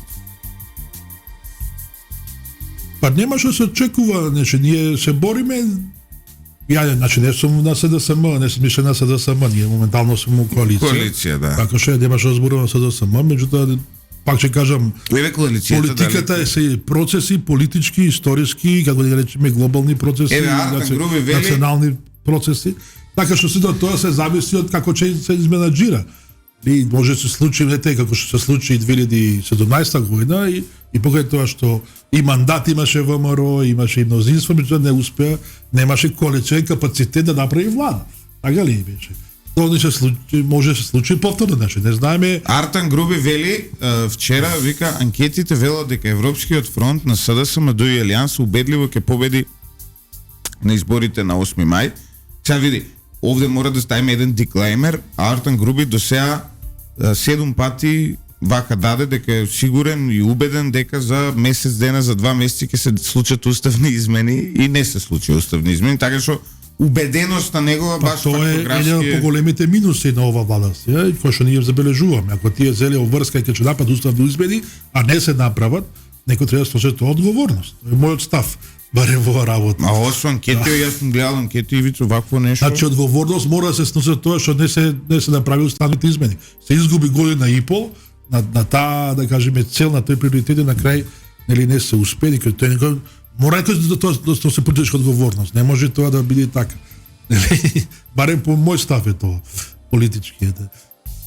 Па немаше да се очекува, значи ние се бориме. Ја значи не сум на СДСМ, не сум више на СДСМ, ние моментално сум у коалиција. Коалиција, да. Така што немаше да зборувам со СДСМ, меѓутоа пак ќе кажам, Еве коалицијата политиката е се процеси политички, историски, како да ги речеме глобални процеси, Еве, Артан Груби вели- национални процеси. Така што сето тоа се зависи од како ќе се изменаџира. И може да се случи не те како што се случи и 2017 година и покрај тоа што и мандат имаше ВМРО, имаше и мнозинство, меѓутоа не успеа, немаше коалицијен капацитет да направи влада. Така ли беше? Тоа не се случи, може да се случи повторно, значи не знаеме. Артан Груби вели вчера, вика, анкетите велат дека Европскиот фронт на СДСМ и Алијанс убедливо ќе победи на изборите на 8 мај. Сега види, овде мора да ставиме еден диклеймер. Артан Груби до сега 7 пати вака даде дека е сигурен и убеден дека за месец дена, за 2 месеци ќе се случат уставни измени и не се случи уставни измени, така што убеденоста негова Па баш тоа е еден од поголемите минуси на ова влада, кој што ние забележуваме. Ако тие зеле обврска и ќе напад уставни измени, а не се направат, некој треба да сноси тоа одговорност. Тоа е мојот став, барем во оваа работа. А ова со анкети, јас сум гледал анкети и вицо вакво нешто. Значи одговорност мора да се сноси тоа што не се направи уставните измени. Се изгуби година и пол на таа, да кажеме, цел на тој приоритет и на крај нели не се успеа, кај тој некој мора да се политичка одговорност. Не може тоа да биде така. Нели? Барем по мој став е тоа политички.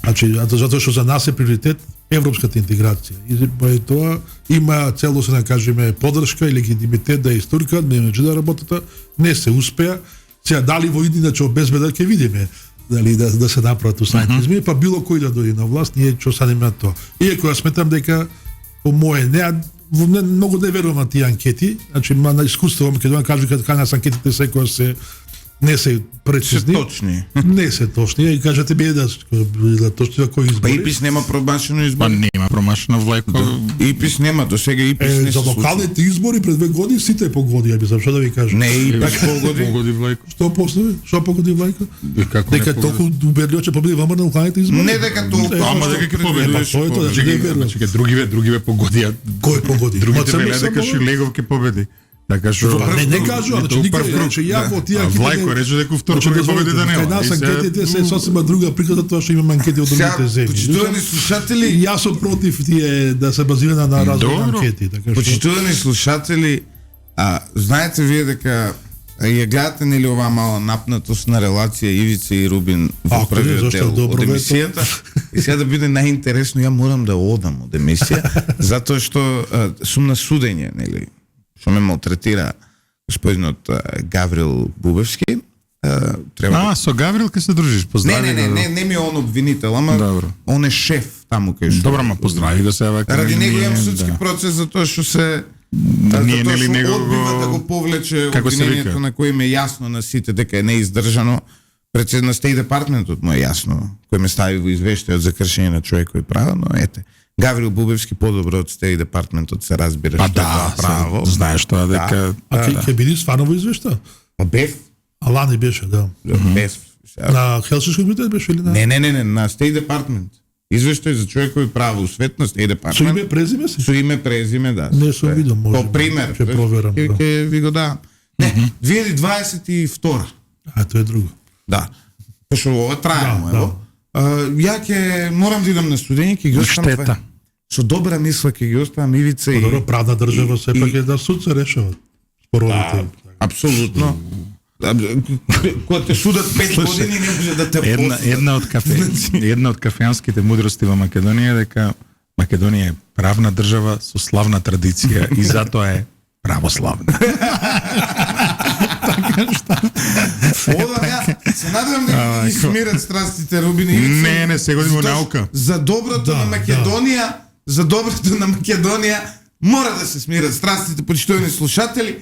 Значи, затоа што за нас е приоритет европската интеграција. И поради тоа има целосна, кажеме, поддршка и легитимитет да истуркат, да работата, не се успеа. Сега дали во иднина ќе обезбедат ќе видиме, дали да се направат уставните измени, па било кој да дојде на власт, ние ќе останеме на тоа. Иако јас сметам дека по мое не многу не верувам на тие анкети, значи на искуство во Македонија кажу дека нас анкетите секоја се не се прецизни. Се точни. Не се точни. И кажете ми да точно за кои Па избори. ИПИС нема промашено Па избори. нема промашено Влајко. ИПИС нема, до сега ИПИС не се За случи. локалните избори пред 2 години сите погоди, ја би што да ви кажам. Не, ИПИС погоди. Погоди Влајко. Што после? Што погоди Влајко? И како не Дека погоди? толку убедливо ќе победи вамар на локалните избори. Не дека толку, Ама дека ќе победи. Па тоа е тоа, Чекај, не верувам. чекај, другиве погодија. Кој погоди? Другите Ма, велеа дека Шилегов ќе победи. Така што Не кажува, значи никој рече ја во тие анкети. Влајко рече дека втор ќе победи да нема. Кај нас И сега- анкетите се сосема друга приказ тоа што имаме анкети од Сега, другите земји. почитувани слушатели, И јас сум против тие да се базирана на разни Добро. анкети, така што почитувани слушатели, знаете вие дека ја гледате нели оваа мала напнатост на релација Ивица и Рубин во Ако не, првиот зашто дел добро од бе емисијата. И сега да биде најинтересно, ја морам да одам од емисија, затоа што сум на судење, нели, што ме малтретира господинот Гаврил Бубевски. Треба со Гаврил ќе се дружиш, Не, поздрави. не ми е он обвинител, ама Добро. он е шеф таму кај што. Добро, ма поздрави го се вака. Ради него имам судски да. процес затоа што се Ние, затоа нели, што него одбива го- да го повлече како се обвинението вика? на кој им е јасно на сите дека е неиздржано. Пред на Стеј департментот му е јасно, кој ме стави во извештајот за кршење на човекови права, но ете, Гаврил Бубевски подобро од Стеј департментот се разбира Па што е да, тоа право. знаеш тоа дека А ќе биде стварно во извешта? Па бев, А лани беше, да. бев. Сега, На Хелсински комитет беше или на? Не, на Стеј департмент. Извештај за човекови права у свет на Стеј Со департмент. име презиме се? Со име, презиме, да. Не сум видел, може По би. пример. Ќе проверам, да. Ќе ви го дам. Не, 2022. А тоа е друго. Да. Пошто ова трајано, Да, ево. Ја ќе морам да идам на студење, ќе ги оставам Штета. това. Со добра мисла ќе ги оставам Ивица и Добро, правна држава сепак е да суд се решава споровите. апсолутно. Кога те судат 5 години не може да те посудат. една од кафеанските мудрости во Македонија е дека Македонија е правна држава со славна традиција и затоа е православна. Одам ја, се надевам дека ги смират страстите Рубин и Ивица. Не, се годимо Затоа наука. За доброто Да, на Македонија, за доброто на Македонија мора да се смират страстите, почитувани слушатели.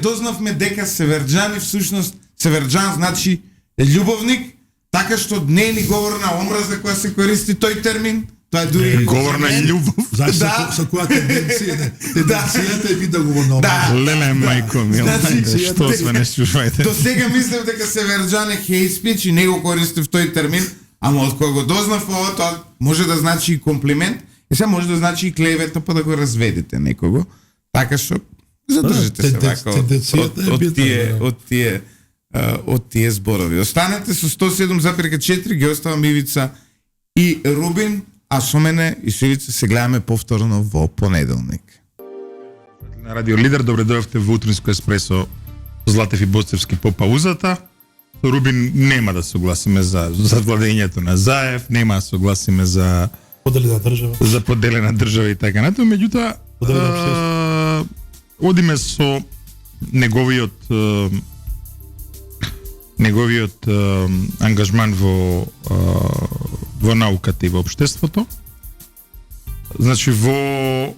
Дознавме дека Северџани всушност Северџан значи љубовник, така што не е ни говор на омраза која се користи тој термин. Тоа е дури Говор на љубов. Знаеш Да. со која тенденција? Тенденцијата е би да го во Да. Леле, мајко ми, Значи, што сме не слушајте. До сега мислев дека Северџан е хейт спич и не го користив тој термин, ама од кога го дознав ова, тоа може да значи и комплимент, и сега може да значи и клевета, па да го разведете некого. Така што задржите се вака тенденцијата е битна, од тие зборови. Останете со 107,4, ги оставам Ивица и Рубин, а со мене и со Ивица се гледаме повторно во понеделник. На Радио Лидер, добре дојавте во утринско еспресо со Златев и Боцевски по паузата. Со Рубин нема да согласиме за владењето на Заев, нема да согласиме за Поделена држава. поделена држава и така натаму, меѓутоа Поделена одиме со неговиот ангажман во науката и во општеството. Значи во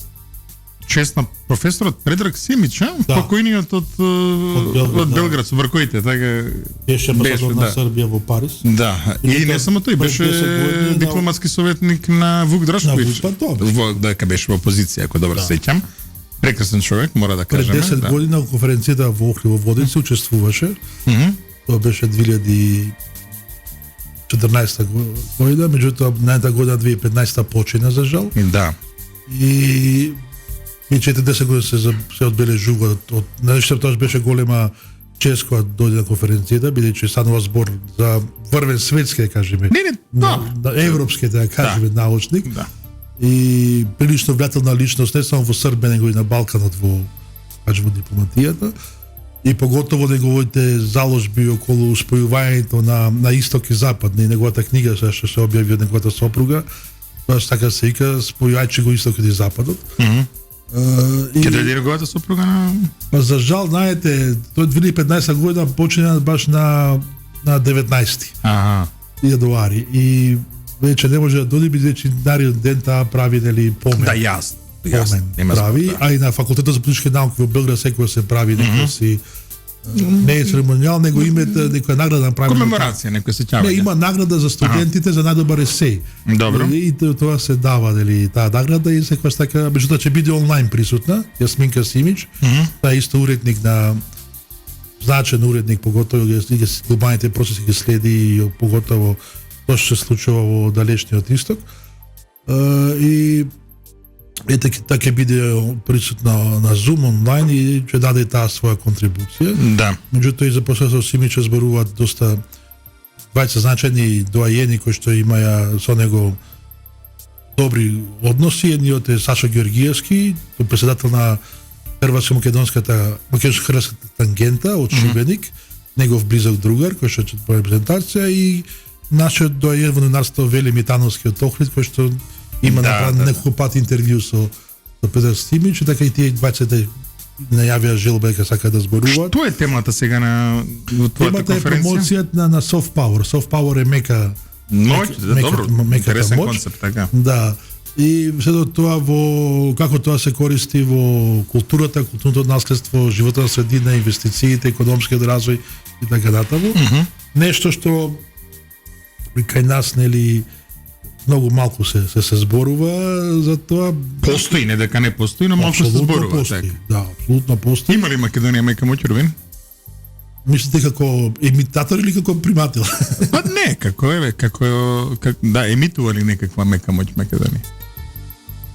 чест на професорот Предраг Семич, Да. покојниот од Белград, да. Белград со бркоите, така Беше амбасадор на Србија во Париз. Да, и не само тој, пред 10 беше години дипломатски советник на Вук Драшковиќ. На Вук, па тоа беше. Дека беше во опозиција, ако добро се сеќам. Прекрасен човек, мора да Пред кажеме. 10 да. години на конференцијата во Охриво Водици учествуваше. Тоа беше 2014 година, меѓутоа најната година 2015 почина за жал. Да. И 40 години се одбележува од нешто тоа беше голема чест кога дојде на конференцијата, бидејќи станува збор за врвен светски, да кажеме. Не, да. Европски, да кажеме, научник. Да. И прилично влијателна личност не само во Србија, него и на Балканот во кажеме дипломатијата. и поготово неговите заложби околу спојувањето на исток и запад, и неговата книга што се објави од неговата сопруга, тоа така се вика спојувајќи го истокот и западот. Каде е неговата сопруга на... Па за жал, знаете, тој 2015 година почина баш на 19 јануари и веќе не може да доди бидејќи нареден ден таа прави нели помен. Да, јасно. Помен прави, а и на факултетот за политички науки во Белград секој се прави некој си не е церемонијал, него имате некоја награда направена. Комеморација, некој сеќавање. Не, има награда за студентите за најдобар есеј. Добро. И тоа се дава, нели, таа награда и секојаш така, меѓутоа ќе биде онлайн присутна, Јасминка Симич, таа е исто уредник на значен уредник, поготово ги глобалните процеси ги следи и поготово тоа што се случува во далечниот исток. И така ќе биде присутна на Zoom онлайн и ќе даде таа своја контрибуција. Да. Меѓутоа и за професор Симич зборуваат доста двајца значени доајени кои што имаја со него добри односи. Едниот е Сашо Георгиевски, тој председател на македонската тангента од Шибеник, негов близок другар кој што ќе прави презентација и нашиот доајен во новинарството Вели Митановски од Охрид кој што има направено неколку пати интервју со Петар Симич, така и тие двајцата најавија желба дека сака да зборуваат. Тоа е темата сега на твојата конференција? Темата е промоцијата на soft power. Soft power е мека добро, интересен концепт, така. Да. И се до тоа во како тоа се користи во културата, културното наследство, животна средина, инвестициите, економскиот развој и така натаму. Нешто што кај нас нели многу малку се зборува за тоа. Постои, не дека не постои, но малку се зборува. Постои, да, апсолутно постои. Има ли Македонија мека моќурвин? Мислите како имитатор или како примател? Па не, да, емитува ли некаква мека моќ Македонија?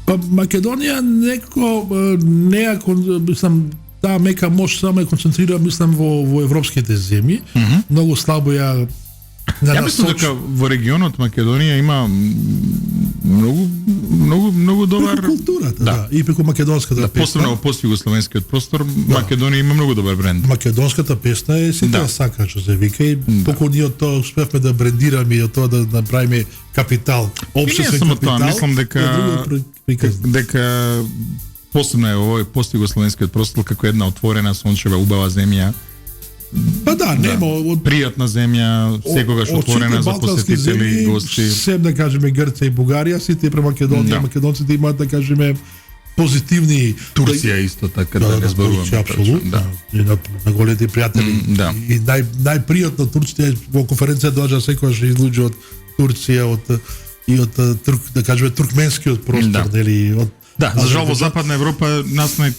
Па Македонија некако мислам, таа мека моќ само е концентрира, мислам, во европските земји. Многу слабо ја Ја мислам дека во регионот Македонија има многу добар преку културата, да, и преку македонската песна. Посебно во постјугословенскиот простор, Македонија има многу добар бренд. Македонската песна е сите сака што се вика и поку ние од тоа успевме да брендираме и од тоа да направиме капитал, општествен капитал. Тоа, мислам дека посебно е овој постјугословенскиот простор како една отворена, сончева, убава земја. Па да, нема пријатна земја, секогаш отворена за посетители и гости. Сем да кажеме Грција и Бугарија, сите према Македонија, македонците имаат да кажеме позитивни. Турција исто така да не зборуваме. Турција апсолутно. На големите пријатели. И најпријатно турците во конференција доаѓа секогаш излуѓе од Турција, од да кажеме туркменскиот простор, нели, од за жал во Западна Европа нас не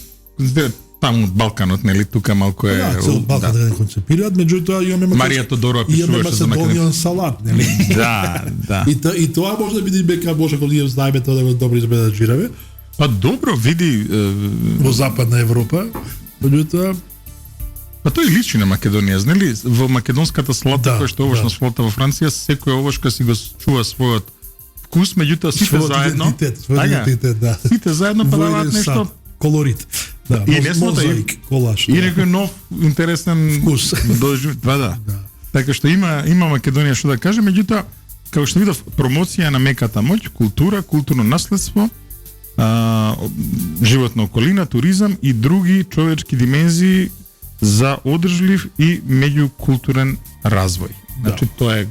таму Балканот, нели, тука малку е... Да, цел Балкан да не концепираат, меѓутоа имаме... Марија Тодорова пишуваше за Македонија салат, нели? Да. И тоа може да биде бека, може ако ние знаеме тоа да го добро избедаџираме. Па добро, види... Во Западна Европа, меѓутоа... Па тој личи на Македонија, знели? Во македонската салата, која што овошна салата во Франција, секој овошка си го чува својот вкус, меѓутоа сите заедно... Својот идентитет, да. Сите заедно подаваат нешто... Колорит. Да, и не мозаик, колаж. И некој нов интересен вкус. Да. Така што има Македонија што да каже, меѓутоа како што видов промоција на меката моќ, култура, културно наследство, животна околина, туризам и други човечки димензии за одржлив и меѓукултурен развој. Значи тоа е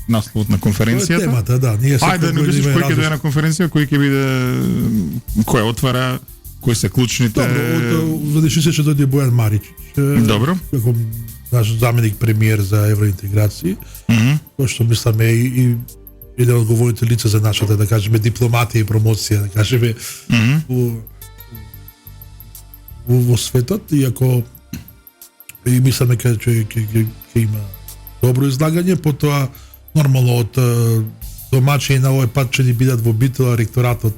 насловот на конференцијата. Тоа е темата, да. Ајде да не обясниш кој ќе дојде на конференција, кој ќе биде, кој отвара, кои се клучните... Добро, задеши се ќе дојде Бојан Марич. Добро. Како наш заменик премиер за евроинтеграција. Кој што мисламе и еден од говорите лица за нашата, да кажеме, дипломатија и промоција, да кажеме, во светот, иако и мисламе ќе има добро излагање, потоа нормално од домаќини на овој пат ќе ни бидат во Битола ректоратот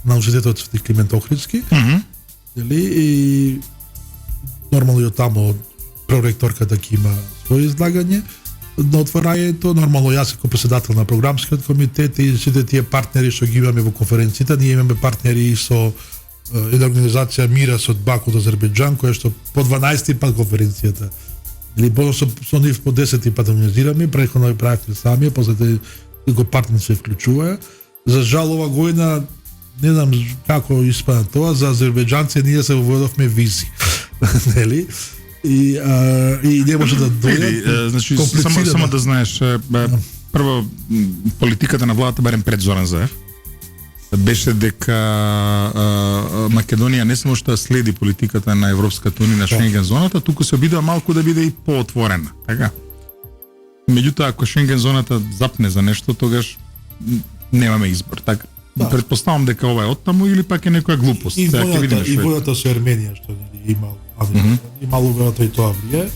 на Универзитетот Свети Климент Охридски. И нормално и од таму проректорката ќе има своје излагање на отварањето. Нормално јас како председател на програмскиот комитет и сите тие партнери што ги имаме во конференцијата, ние имаме партнери и со една организација Мира со Баку од Азербејџан, која што по 12 пат конференцијата, или со нив по 10 пат организираме, преходно ја правевме сами, после го партнери се вклучуваја. За жал ова година не знам како испадна тоа, за азербејџанци ние се воведовме визи. Нели? И не може да дојдат. Значи само да знаеш, прво политиката на владата барем пред Зоран Заев беше дека Македонија не само што следи политиката на Европската унија на Шенген зоната, туку се обидува малку да биде и поотворена, така? Меѓутоа, ако Шенген зоната запне за нешто, тогаш немаме избор, така? Предпоставам дека ова е оттаму или пак е некоја глупост. И војната со Ерменија што имало веројатно и тоа влие.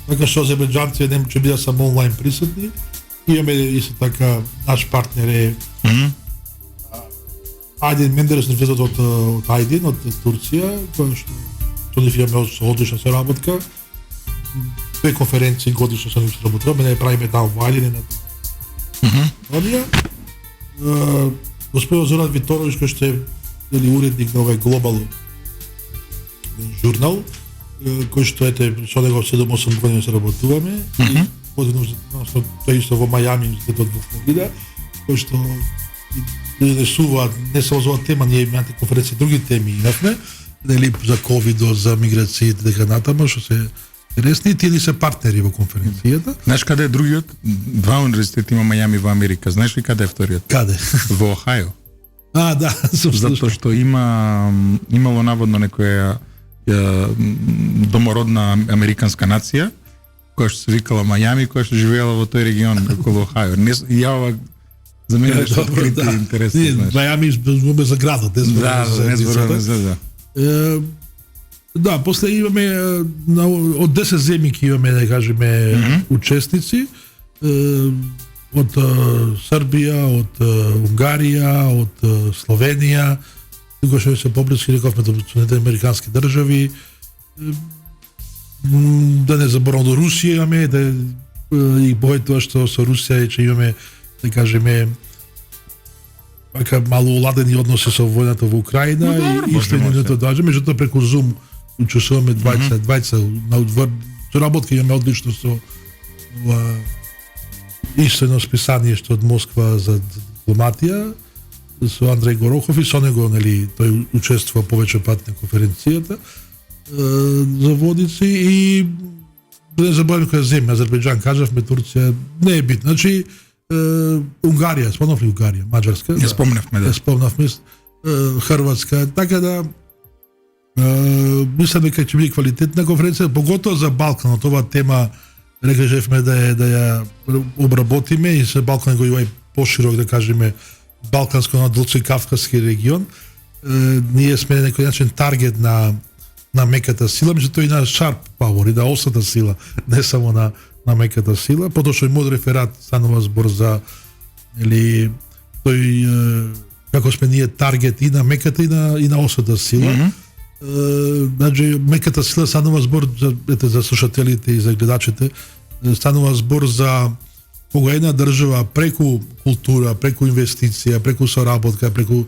Така што азербејџанци не ќе бидат само онлайн присутни. Имаме исто така наш партнер е Айдин Мендерес влезот од Айдин, од Турција, кој што ни имаме одлична соработка. 2 конференции годишно со нив соработуваме, не правиме там во Айдин на Господин Зоран Виторович, кој што е уредник на овој глобал журнал, кој што со него 7-8 години соработуваме, и тој исто во Мајами, од Флорида, кој што интересува не само за оваа тема, ние имаме конференции други теми имавме, нели за ковид, за миграциите, дека натаму што се интересни, тие ни се партнери во конференцијата. Знаеш каде е другиот? 2 универзитети има Мајами во Америка. Знаеш ли каде е вториот? Каде? Во Охајо. Да, затоа што имало наводно некоја домородна американска нација која што се викала Мајами, која што живеела во тој регион околу Охајо. Ја ова за мене што открити интересно, знаеш. Мајами зборуваме за градот, не зборуваме за Да, после имаме од 10 земји ќе имаме, да кажеме, учесници од Србија, од Унгарија, од Словенија, тука што се поблиски рековме до Соединетите американски држави, да не заборавам до Русија имаме, и бој тоа што со Русија ќе имаме, да кажеме, вака малку уладени односи со војната во Украина, и исто не тоа даже, меѓутоа преку Zoom учествуваме двајца на соработка имаме одлично со исто едно списание што од Москва за дипломатија со Андреј Горохов, и со него, нели, тој учествува повеќе пат на конференцијата за водици, и не забораваме која земја, Азербејџан кажавме, Турција не е битно. Значи Унгарија, спомнав ли Унгарија, Маđарска? Ја спомнавме, да. Спомнавме, Хрватска, така да мислам дека ќе биде квалитетна конференција, поготово за Балканот. Ова тема рекажевме да ја обработиме, и се Балкан го има и поширок, да кажеме, Балканско-надолци Кавказски регион. Ние сме на некој начин таргет на меката сила, меѓутоа и на шарп пауер, и на осата сила, не само на меката сила. Потоа и мод реферат станува збор за, или тој како сме ние таргет и на меката и на осата сила. Значи меката сила станува збор за слушателите и за гледачите, станува збор за кога една држава преку култура, преку инвестиција, преку соработка, преку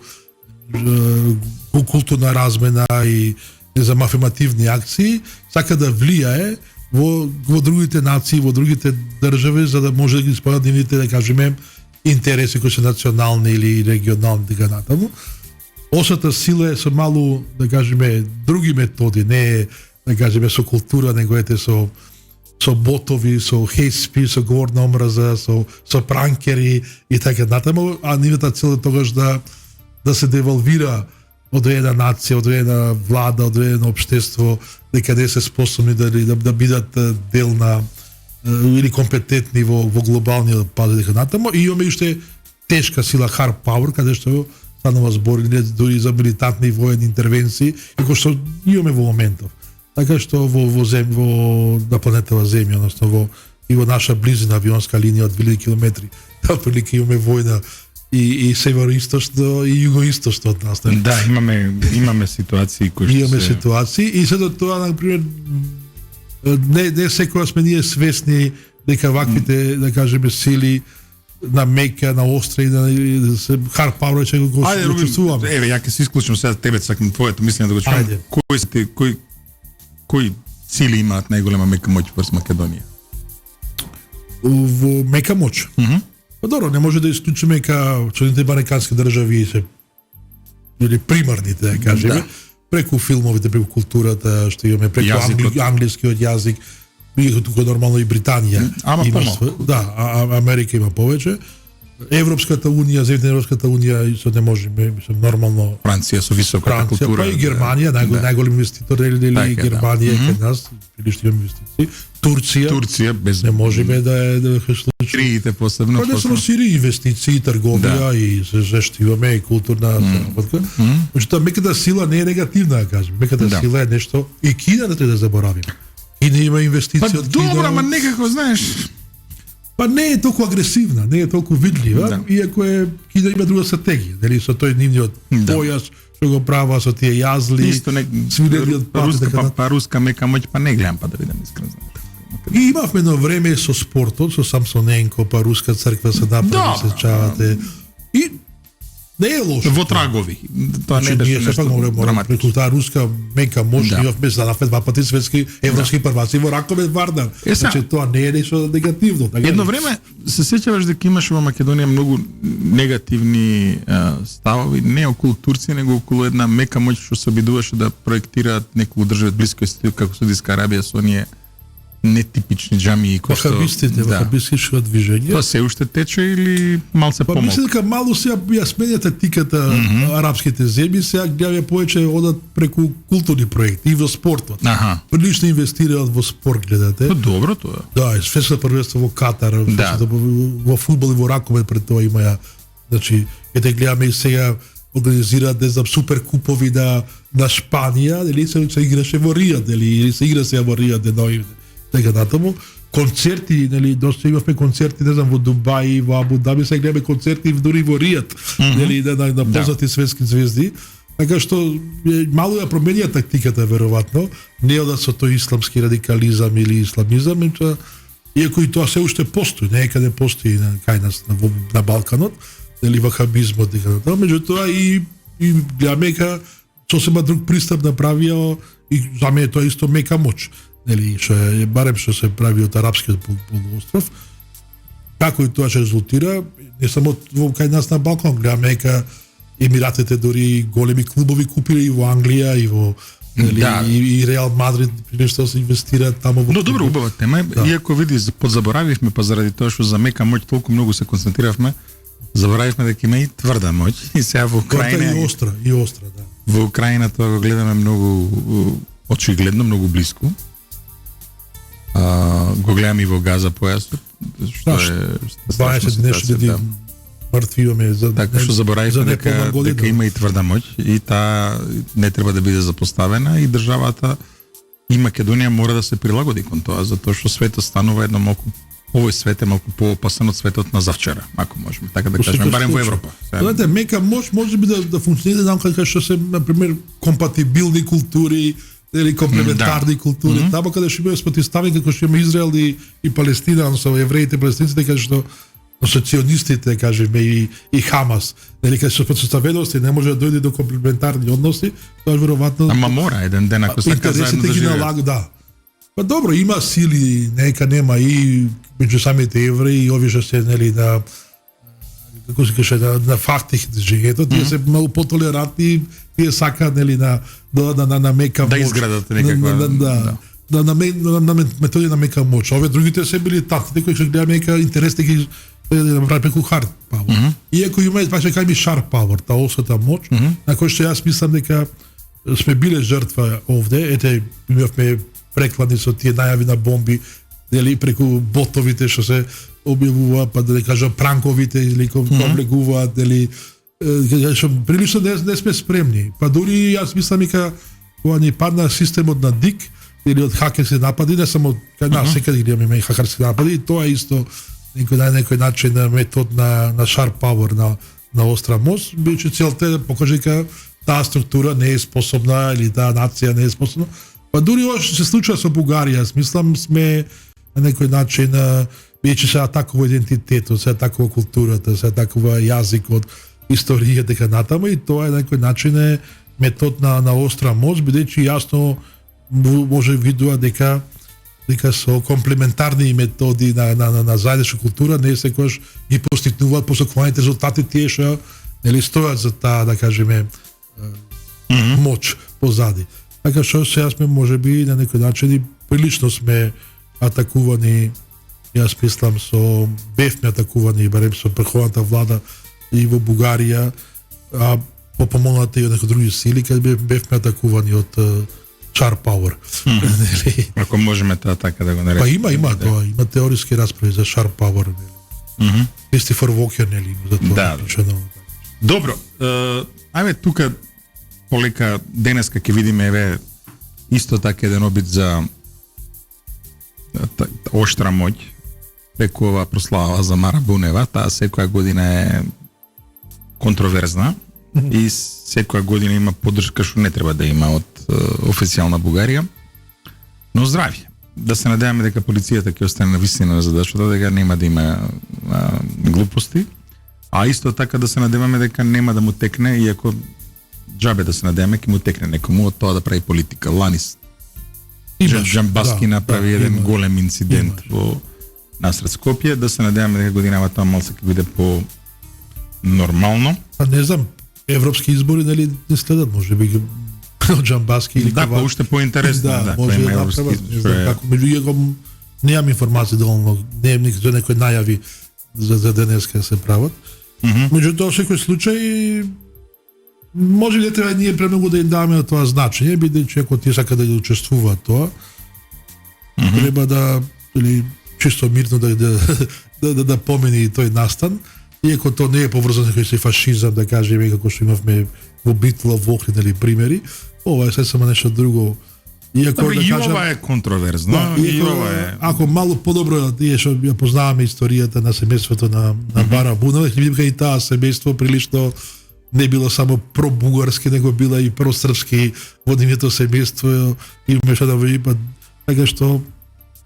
културна размена и за афирмативни акции, сака да влијае во другите нации, во другите држави, за да може да ги исполнат нивните, да кажеме, интереси кои се национални или регионални, така натаму. Осата сила е со малу, да кажеме, други методи, не е, да кажеме, со култура, него ете со ботови, со хејспи, со говорна омраза, со пранкери и така натаму, а нивната цел е тогаш да се девалвира одредена нација, одредена влада, одредено општество, дека не се способни да бидат дел на или компетентни во глобалниот пазар, дека натаму. И имаме уште тешка сила, hard power, каде што станува збор дури за милитантни и воени интервенции, и кој што имаме во моментов. Така што на планетава Земја, односно во наша близина авионска линија од 2000 километри, отприлика имаме војна и североисточно и југоисточно од нас. Да, имаме ситуации кои што имаме ситуации, и се до тоа, например, не секогаш сме ние свесни дека ваквите, да кажеме, сили на мека, на остра и да се hard power ќе го Ајде, чувствуваме. Еве, ја ќе се исклучам сега тебе, сакам твоето мислење да го чуам. Ајде. Кои сили имаат најголема мека моќ врз Македонија? Во мека моќ. Па добро, не може да исклучиме ка Соединените американски држави се или примарните, да кажеме, Да. преку филмовите, преку културата, што имаме преку Јазикот. англискиот јазик, иако тука нормално и Британија. Ама има помалку. Да, Америка има повеќе. Европската унија, земјите на Европската унија исто не можеме, мислам нормално Франција со високата Франција, култура. па и Германија, најголем инвеститор или Така е, да. Германија кај нас, или што имаме инвестиции. Турција без не можеме да е случај. Сириите посебно. Па не само Сирија, инвестиции, трговија и се што имаме и културна работка. Меѓутоа меката сила не е негативна, да кажем. Меката Да. сила е нешто и Кина не треба да заборавиме. Кина има инвестиции Па од Кина. добро, ама некако знаеш. Па не е толку агресивна, не е толку видлива, Да. иако е Кина има друга стратегија, дали со тој нивниот Да. појас што го права со тие јазли, Исто не свилениот пат, руска така па руска мека моќ па не гледам па да бидам искрен. И имавме едно време со спортот, со Самсоненко, па руска црква се направи, Да. се чавате. И не е лошо. Во трагови. Тоа не Значи, ние беше сепак нешто мораме преку драматично. таа руска мека моќ, Да. имавме за нафет два пати светски европски прваци во раковет Вардар. Е, сега- Значи тоа не е нешто негативно. Така Едно е. време се сеќаваш дека имаше во Македонија многу негативни ставови, не околу Турција, него околу една мека моќ што се обидуваше да проектираат некој држава блиско исто како Саудитска Арабија со оние нетипични џамии кои што Вахабистите, вахабистичко движење. Тоа се уште тече или малце Па помалку? мислам дека малку сега ја сменја тактиката арапските земји, сега гледаме повеќе одат преку културни проекти и во спортот. Аха. Прилично инвестираат во спорт, гледате. Па добро тоа. Да, и светско првенство во Катар, Да. во фудбал и во раковет пред тоа има ја. Значи, ете гледаме и сега организираат не знам супер купови на Шпанија, дали се играше во Ријад, или се игра сега во Ријад едно така натаму. Концерти, нели, доста имавме концерти, не знам, во Дубај, во Абу Даби, сега гледаме концерти дури во Ријад, нели, на познати светски звезди. Така што мало ја променија тактиката веројатно, не одат со тој исламски радикализам или исламизам, иако и тоа се уште постои, некаде постои кај нас на Балканот, или вахабизмот и така. Меѓутоа и гледаме дека сосема друг пристап направија и за мене тоа исто мека моќ. Нели, што е барем што се прави од арапскиот полуостров. Како и тоа ќе резултира, не само во кај нас на Балкан, гледаме дека Емиратите дори големи клубови купиле и во Англија и во нели, Да. и Реал Мадрид нешто се инвестира тамо во. Но добро, убава тема. Да. Иако види подзаборавивме па заради тоа што за мека моќ толку многу се концентрировавме, заборавивме дека има и тврда моќ и сега во Тврда Украина и остра, да. во Украина тоа го гледаме многу очигледно, многу блиску. Го гледам и во Газа појасот, што Да, е 20 днешни да. мртви имаме за Така што за заборавивме дека, неполна година. дека има и тврда моќ и таа не треба да биде запоставена и државата и Македонија мора да се прилагоди кон тоа, затоа што светот станува едно малку овој свет е малку поопасен од светот на завчера, ако можеме така да кажеме, барем во Европа. Знаете, мека може би да функционира нам кај што се на пример компатибилни култури или комплементарни култури, таму каде што имаме спротивставени како што имаме Израел и Палестина, со евреите и палестинците каде што асоционистите, кажеме, и Хамас, нели каде што спротивставености не може да дојде до комплементарни односи, тоа веројатно Ама мора еден ден ако сака заедно интересите да ги живеат. налагаат, да. Па добро, има сили, нека нема и меѓу самите евреи и овие што се нели на како се каже на фактих движењето, тие се малку потолерантни, тие сакаат нели на мека Да моќ, изградат некаква- на методи на мека моќ. Овие другите се били тактите кои што гледаме дека интересите ги направи преку hard power. Иако има пак ќе кажеме sharp power, таа осета моќ, на кој што јас мислам дека сме биле жртва овде, ете имавме преклади со тие најави на бомби, дели преку ботовите што се објавува, па да не кажам пранковите или комплегуваат, дели што прилично не сме спремни. Па дури јас мислам дека кога ни падна системот на ДИК или од хакерски напади, не само кај нас, секаде ги имаме хакерски напади, и тоа е исто некој начин на метод на sharp power, на остра моќ, бидејќи целта е да покаже дека таа структура не е способна или таа нација не е способна. Па дури ова што се случува со Бугарија, мислам сме на некој начин Бидејќи се атакува идентитетот, се атакува културата, се атакува јазикот, историја дека натаму и тоа е на некој начин е метод на остра моќ, бидејќи јасно може видува дека со комплементарни методи на заедничка култура не секогаш ги постигнуваат посакуваните резултати тие што нели стојат за таа да кажеме моќ позади. Така што сега сме можеби на некој начин и прилично сме атакувани, јас мислам бевме атакувани барем со преховната влада и во Бугарија, а попомогната и од некои други сили каде бевме атакувани од Char Power. Ако можеме тоа така да го наречеме. Па има тоа, има теориски расправи за Char Power. Кристофер Вокер нели за тоа. Добро, ајде тука полека денеска ќе видиме еве исто така еден обид за оштра моќ преку ова прослава за Мара Бунева. Таа секоја година е контроверзна и секоја година има поддршка што не треба да има од официјална Бугарија. Но здравје. Да се надеваме дека полицијата ќе остане на висина на задачата, дека нема да има глупости, а исто така да се надеваме дека нема да му текне, иако џабе да се надеваме ќе му текне некому од тоа да прави политика. Ланис Џамбаски направи еден голем инцидент во насред Скопје, да се надеваме дека годинава тоа малку ќе биде по нормално. Па не знам, европски избори нели не следат, можеби Џамбаски или да, па уште поинтересно, да, може да направат, не знам како, меѓутоа немам информација доволно, немам никакви некои најави за денеска се прават. Меѓутоа во секој случај може да треба ние премногу да им даваме тоа значење, бидејќи ако тие сакаат да учествуваат тоа, треба да или чисто мирно да помени тој настан, иако тоа не е поврзано со фашизам, да кажеме како што имавме во Битла, во Охрид или примери, ова е само нешто друго. Иако да кажам, ова е контроверзно, и ова е. Ако малку подобро тие што ја познаваме историјата на семејството на Мара Бунева, ќе видиме и таа семејство прилично не било само пробугарски, него била и просрпски во нивното семејство и мешано во Ипад, така што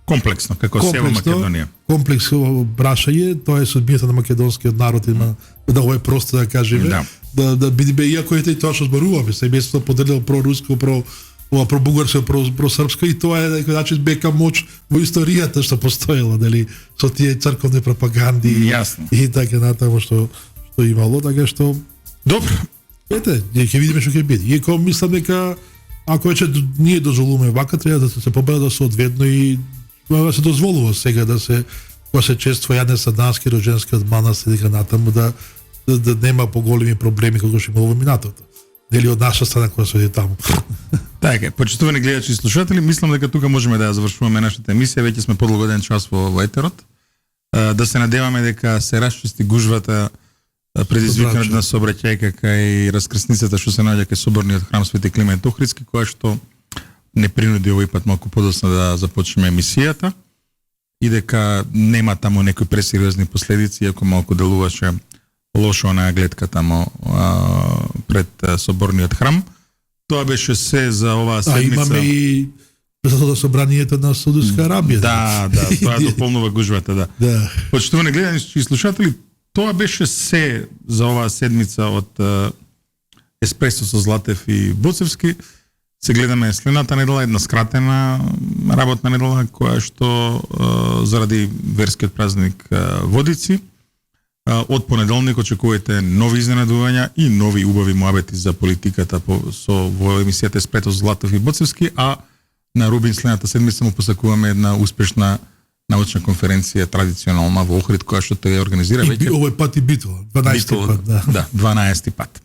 комплексно, како села Македонија. Комплексно прашање, тоа е судбината на македонскиот народ, има да ова е просто да кажеме, да бидеме, иако ете и тоа што зборуваме, семејството поделило проруско, пробугарско, просрпско и тоа е на некој начин бека моќ во историјата што постоела, нели, со тие црковни пропаганди и така натаму што имало, така што добро. Ете, ќе видиме што ќе биде. Иако мислам дека ако веќе ние дозволуваме вака, треба да се победа соодветно и да се дозволува сега да се кога се чества јаден садански роđенски од манастир дека натаму да нема поголеми проблеми како што имало во минатото. Нели од наша страна кога се оди таму. Така, почитувани гледачи и слушатели, мислам дека тука можеме да ја завршуваме нашата емисија, веќе сме подолго ден час во етерот. Да се надеваме дека се расчисти гужвата предизвикана на сообраќајка кај раскрсницата што се наоѓа кај соборниот храм Свети Климент Охридски, која што не принуди овој пат малку подоцна да започнеме емисијата и дека нема таму некои пресериозни последици, иако малку делуваше лошо онаа гледка таму пред соборниот храм. Тоа беше се за оваа седмица. Имаме и председател собранието на Саудитска Арабија. Да, тоа дополнува гужвата, да. Почитувани гледачи и слушатели, тоа беше се за оваа седмица од Еспресо со Златев и Боцевски. Се гледаме следната недела, една скратена работна недела, која што заради верскиот празник Водици. Од понеделник очекувате нови изненадувања и нови убави муабети за политиката во емисијата Еспресо со Златев и Боцевски, а на Рубин следната седмица му посакуваме една успешна научна конференција традиционална во Охрид, која што ја организира веќе. Овој пат и Битола, 12 пат, да. Да, 12 пат.